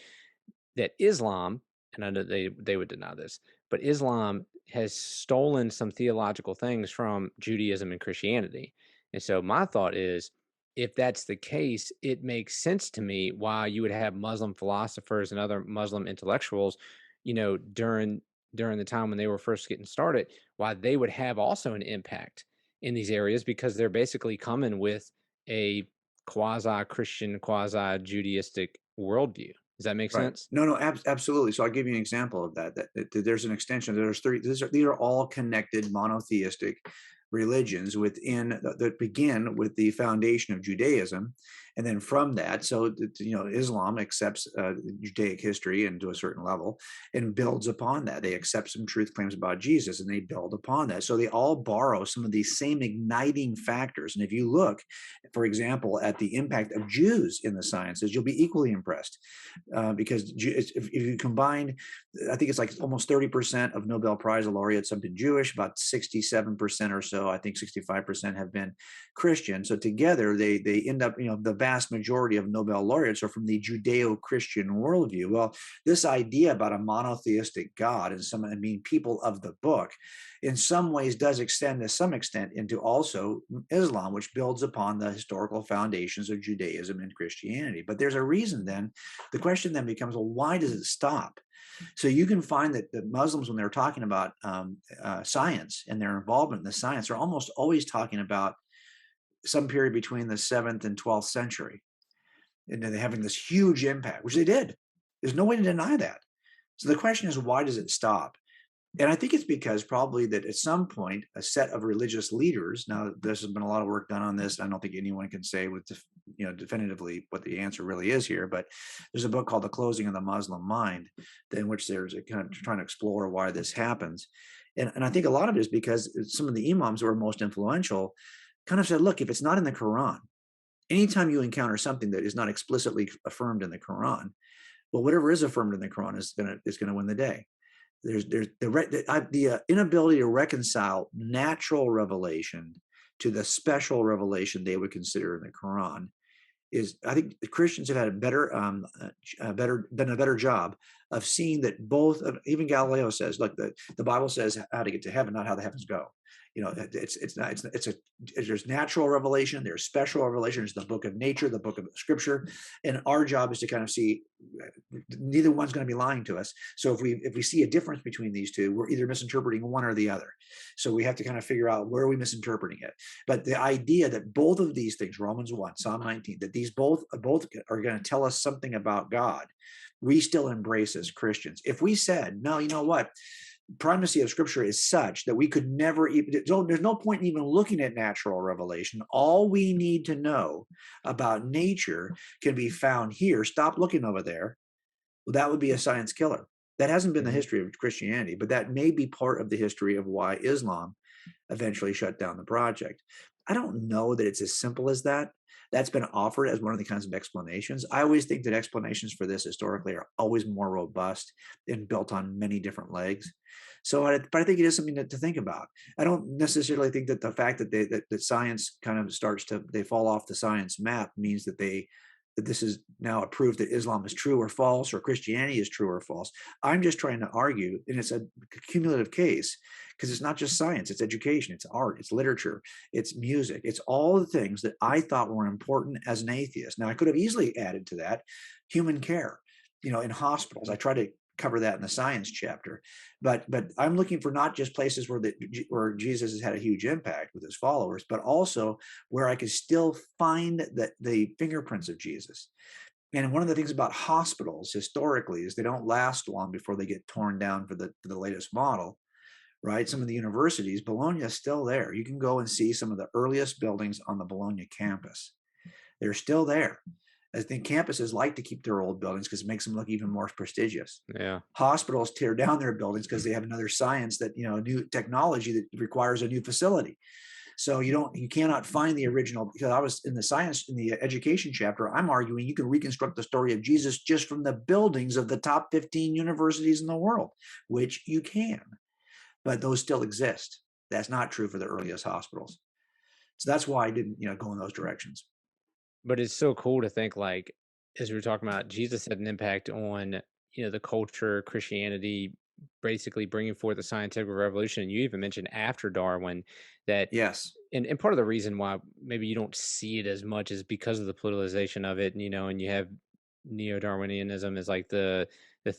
Islam, and I know they would deny this, but Islam has stolen some theological things from Judaism and Christianity. And so my thought is, if that's the case, it makes sense to me why you would have Muslim philosophers and other Muslim intellectuals, during the time when they were first getting started, why they would have also an impact in these areas because they're basically coming with a quasi-Christian, quasi-Judaistic worldview. Does that make Right. sense? No, no, absolutely. So I'll give you an example of that. That there's an extension. There's three. These are all connected monotheistic religions within that begin with the foundation of Judaism, and then from that, so Islam accepts Judaic history and to a certain level, and builds upon that. They accept some truth claims about Jesus, and they build upon that. So they all borrow some of these same igniting factors. And if you look, for example, at the impact of Jews in the sciences, you'll be equally impressed because if you combine, I think it's like almost 30% of Nobel Prize laureates have been Jewish, about 67% or so, I think 65% have been Christian. So together they end up, the vast majority of Nobel laureates are from the Judeo-Christian worldview. Well, this idea about a monotheistic God and some, I mean, people of the book, in some ways does extend to some extent into also Islam, which builds upon the historical foundations of Judaism and Christianity. But there's a reason then, the question then becomes, well, why does it stop? So you can find that the Muslims, when they're talking about science and their involvement in the science, are almost always talking about some period between the 7th and 12th century. And they're having this huge impact, which they did. There's no way to deny that. So the question is, why does it stop? And I think it's because probably that at some point, a set of religious leaders, now there's been a lot of work done on this. I don't think anyone can say with, definitively what the answer really is here, but there's a book called The Closing of the Muslim Mind, in which there's a kind of trying to explore why this happens. And I think a lot of it is because some of the imams who are most influential kind of said, look, if it's not in the Quran, anytime you encounter something that is not explicitly affirmed in the Quran, well, whatever is affirmed in the Quran is going to win the day. There's the inability to reconcile natural revelation to the special revelation they would consider in the Quran is, I think the Christians have had a better job of seeing that both. Even Galileo says, look, the Bible says how to get to heaven, not how the heavens go. There's natural revelation, there's special revelation. There's the book of nature, the book of scripture, and our job is to kind of see neither one's going to be lying to us. So if we see a difference between these two, we're either misinterpreting one or the other. So we have to kind of figure out where are we misinterpreting it. But the idea that both of these things, Romans 1, Psalm 19, that these both are going to tell us something about God, we still embrace as Christians. If we said, no, you know what? Primacy of scripture is such that we could never even, there's no point in even looking at natural revelation. All we need to know about nature can be found here. Stop looking over there. Well, that would be a science killer. That hasn't been the history of Christianity, but that may be part of the history of why Islam eventually shut down the project. I don't know that it's as simple as that. That's been offered as one of the kinds of explanations. I always think that explanations for this historically are always more robust and built on many different legs. But I think it is something to think about. I don't necessarily think that the fact that that science kind of they fall off the science map means that this is now a proof that Islam is true or false, or Christianity is true or false. I'm just trying to argue, and it's a cumulative case, because it's not just science, it's education, it's art, it's literature, it's music, it's all the things that I thought were important as an atheist. Now, I could have easily added to that human care, in hospitals. I try to cover that in the science chapter, but I'm looking for not just places where Jesus has had a huge impact with his followers, but also where I could still find the fingerprints of Jesus. And one of the things about hospitals historically is they don't last long before they get torn down for the latest model, right? Some of the universities, Bologna is still there. You can go and see some of the earliest buildings on the Bologna campus. They're still there. I think campuses like to keep their old buildings because it makes them look even more prestigious. Yeah. Hospitals tear down their buildings because they have another science that, new technology that requires a new facility. So you cannot find the original, because I was in the education chapter, I'm arguing you can reconstruct the story of Jesus just from the buildings of the top 15 universities in the world, which you can, but those still exist. That's not true for the earliest hospitals. So that's why I didn't, go in those directions. But it's so cool to think, like, as we were talking about, Jesus had an impact on, the culture, Christianity, basically bringing forth the scientific revolution. And you even mentioned after Darwin that, Yes. and part of the reason why maybe you don't see it as much is because of the politicization of it, and you have neo-Darwinianism is like the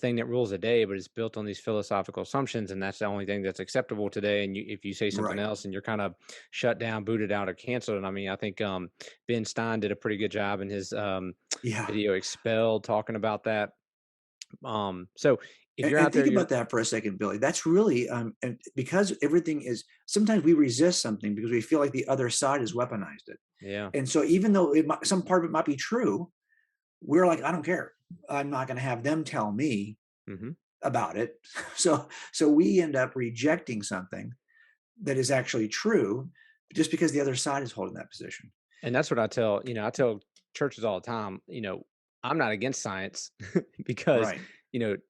thing that rules the day, but it's built on these philosophical assumptions, and that's the only thing that's acceptable today. And if you say something Right. else, and you're kind of shut down, booted out, or canceled. And I mean, I think Ben Stein did a pretty good job in his Yeah. video Expelled, talking about that. So if you're And out there, think you're about that for a second, Billy. That's really and because everything is, sometimes we resist something because we feel like the other side has weaponized it. yeah. And so even though some part of it might be true, we're like, I don't care. I'm not going to have them tell me Hmm. about it. So we end up rejecting something that is actually true just because the other side is holding that position. And that's what I tell churches all the time, I'm not against science because, Right.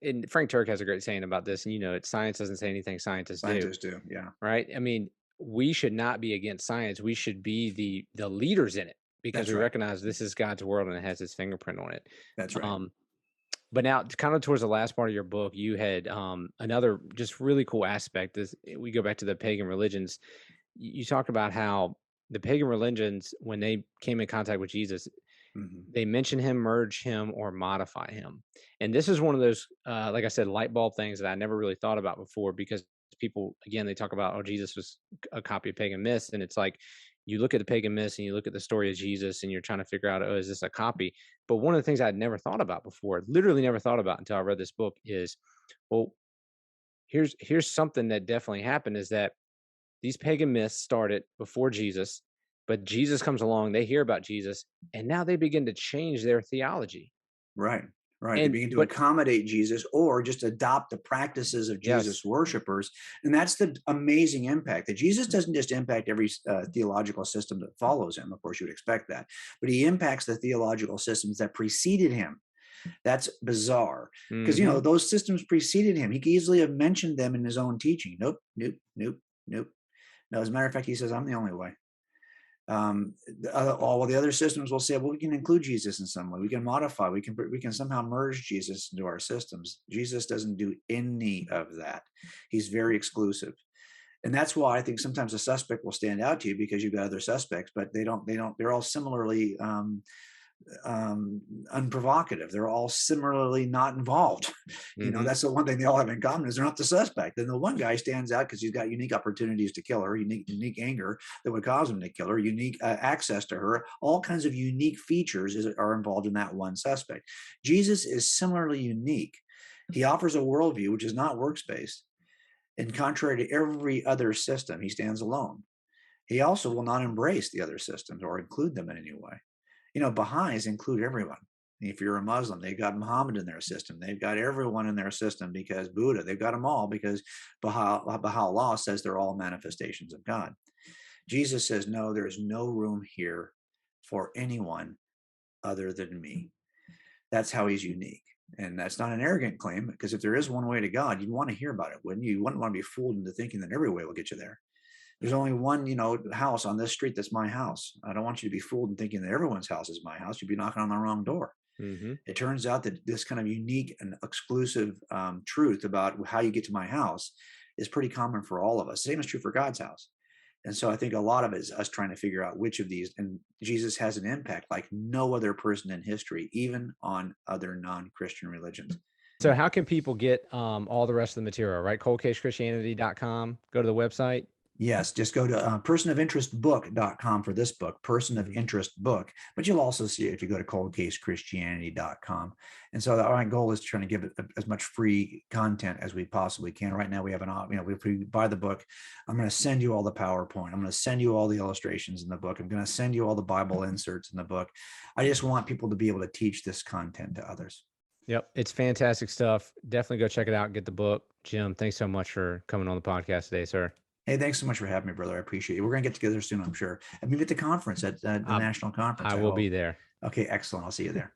and Frank Turk has a great saying about this, and science doesn't say anything, scientists do, Scientists do. Yeah. right? I mean, we should not be against science. We should be the leaders in it. because That's we right. recognize this is God's world and it has his fingerprint on it. That's right. Um, but now, kind of towards the last part of your book, you had another just really cool aspect. Is we go back to the pagan religions. You talk about how the pagan religions, when they came in contact with Jesus, Mhm. they mention him, merge him, or modify him. And this is one of those, like I said, light bulb things that I never really thought about before because people, again, they talk about, oh, Jesus was a copy of pagan myths. And it's like, you look at the pagan myths and you look at the story of Jesus and you're trying to figure out, oh, is this a copy? But one of the things I'd never thought about before, literally never thought about until I read this book is, well, here's something that definitely happened is that these pagan myths started before Jesus, but Jesus comes along, they hear about Jesus, and now they begin to change their theology. Right, right. They And begin to but accommodate Jesus or just adopt the practices of Jesus yes. worshipers. And that's the amazing impact that Jesus doesn't just impact every theological system that follows him. Of course, you would expect that, but he impacts the theological systems that preceded him. That's bizarre because, Mhm. those systems preceded him. He could easily have mentioned them in his own teaching. Nope, nope, nope, nope. No, as a matter of fact, he says, I'm the only way. All the other systems will say, well, we can include Jesus in some way. We can modify. We can somehow merge Jesus into our systems. Jesus doesn't do any of that. He's very exclusive, and that's why I think sometimes a suspect will stand out to you because you've got other suspects, but they don't. They don't. They're all similarly unprovocative. They're all similarly not involved. Mhm. That's the one thing they all have in common is they're not the suspect. And the one guy stands out because he's got unique opportunities to kill her, unique anger that would cause him to kill her, unique access to her. All kinds of unique features are involved in that one suspect. Jesus is similarly unique. He offers a worldview which is not works based, and contrary to every other system, he stands alone. He also will not embrace the other systems or include them in any way. Baha'is include everyone. If you're a Muslim, they've got Muhammad in their system. They've got everyone in their system because Buddha, they've got them all because Baha'u'llah says they're all manifestations of God. Jesus says, no, there's no room here for anyone other than me. That's how he's unique. And that's not an arrogant claim because if there is one way to God, you'd want to hear about it, wouldn't you? You wouldn't want to be fooled into thinking that every way will get you there. There's only one, house on this street that's my house. I don't want you to be fooled in thinking that everyone's house is my house. You'd be knocking on the wrong door. Mhm. It turns out that this kind of unique and exclusive truth about how you get to my house is pretty common for all of us. Same is true for God's house. And so I think a lot of it is us trying to figure out which of these, and Jesus has an impact like no other person in history, even on other non-Christian religions. So how can people get all the rest of the material, right? Coldcasechristianity.com. Go to the website. Yes, just go to personofinterestbook.com for this book, Person of Mhm. Interest book. But you'll also see it if you go to coldcasechristianity.com. And so our goal is trying to give it as much free content as we possibly can. Right now, we have if we buy the book, I'm going to send you all the PowerPoint. I'm going to send you all the illustrations in the book. I'm going to send you all the Bible inserts in the book. I just want people to be able to teach this content to others. Yep, it's fantastic stuff. Definitely go check it out and get the book. Jim, thanks so much for coming on the podcast today, sir. Hey, thanks so much for having me, brother. I appreciate it. We're going to get together soon, I'm sure. And maybe at the conference, at the I national conference, I I will be hope. there. Okay, excellent. I'll see you there.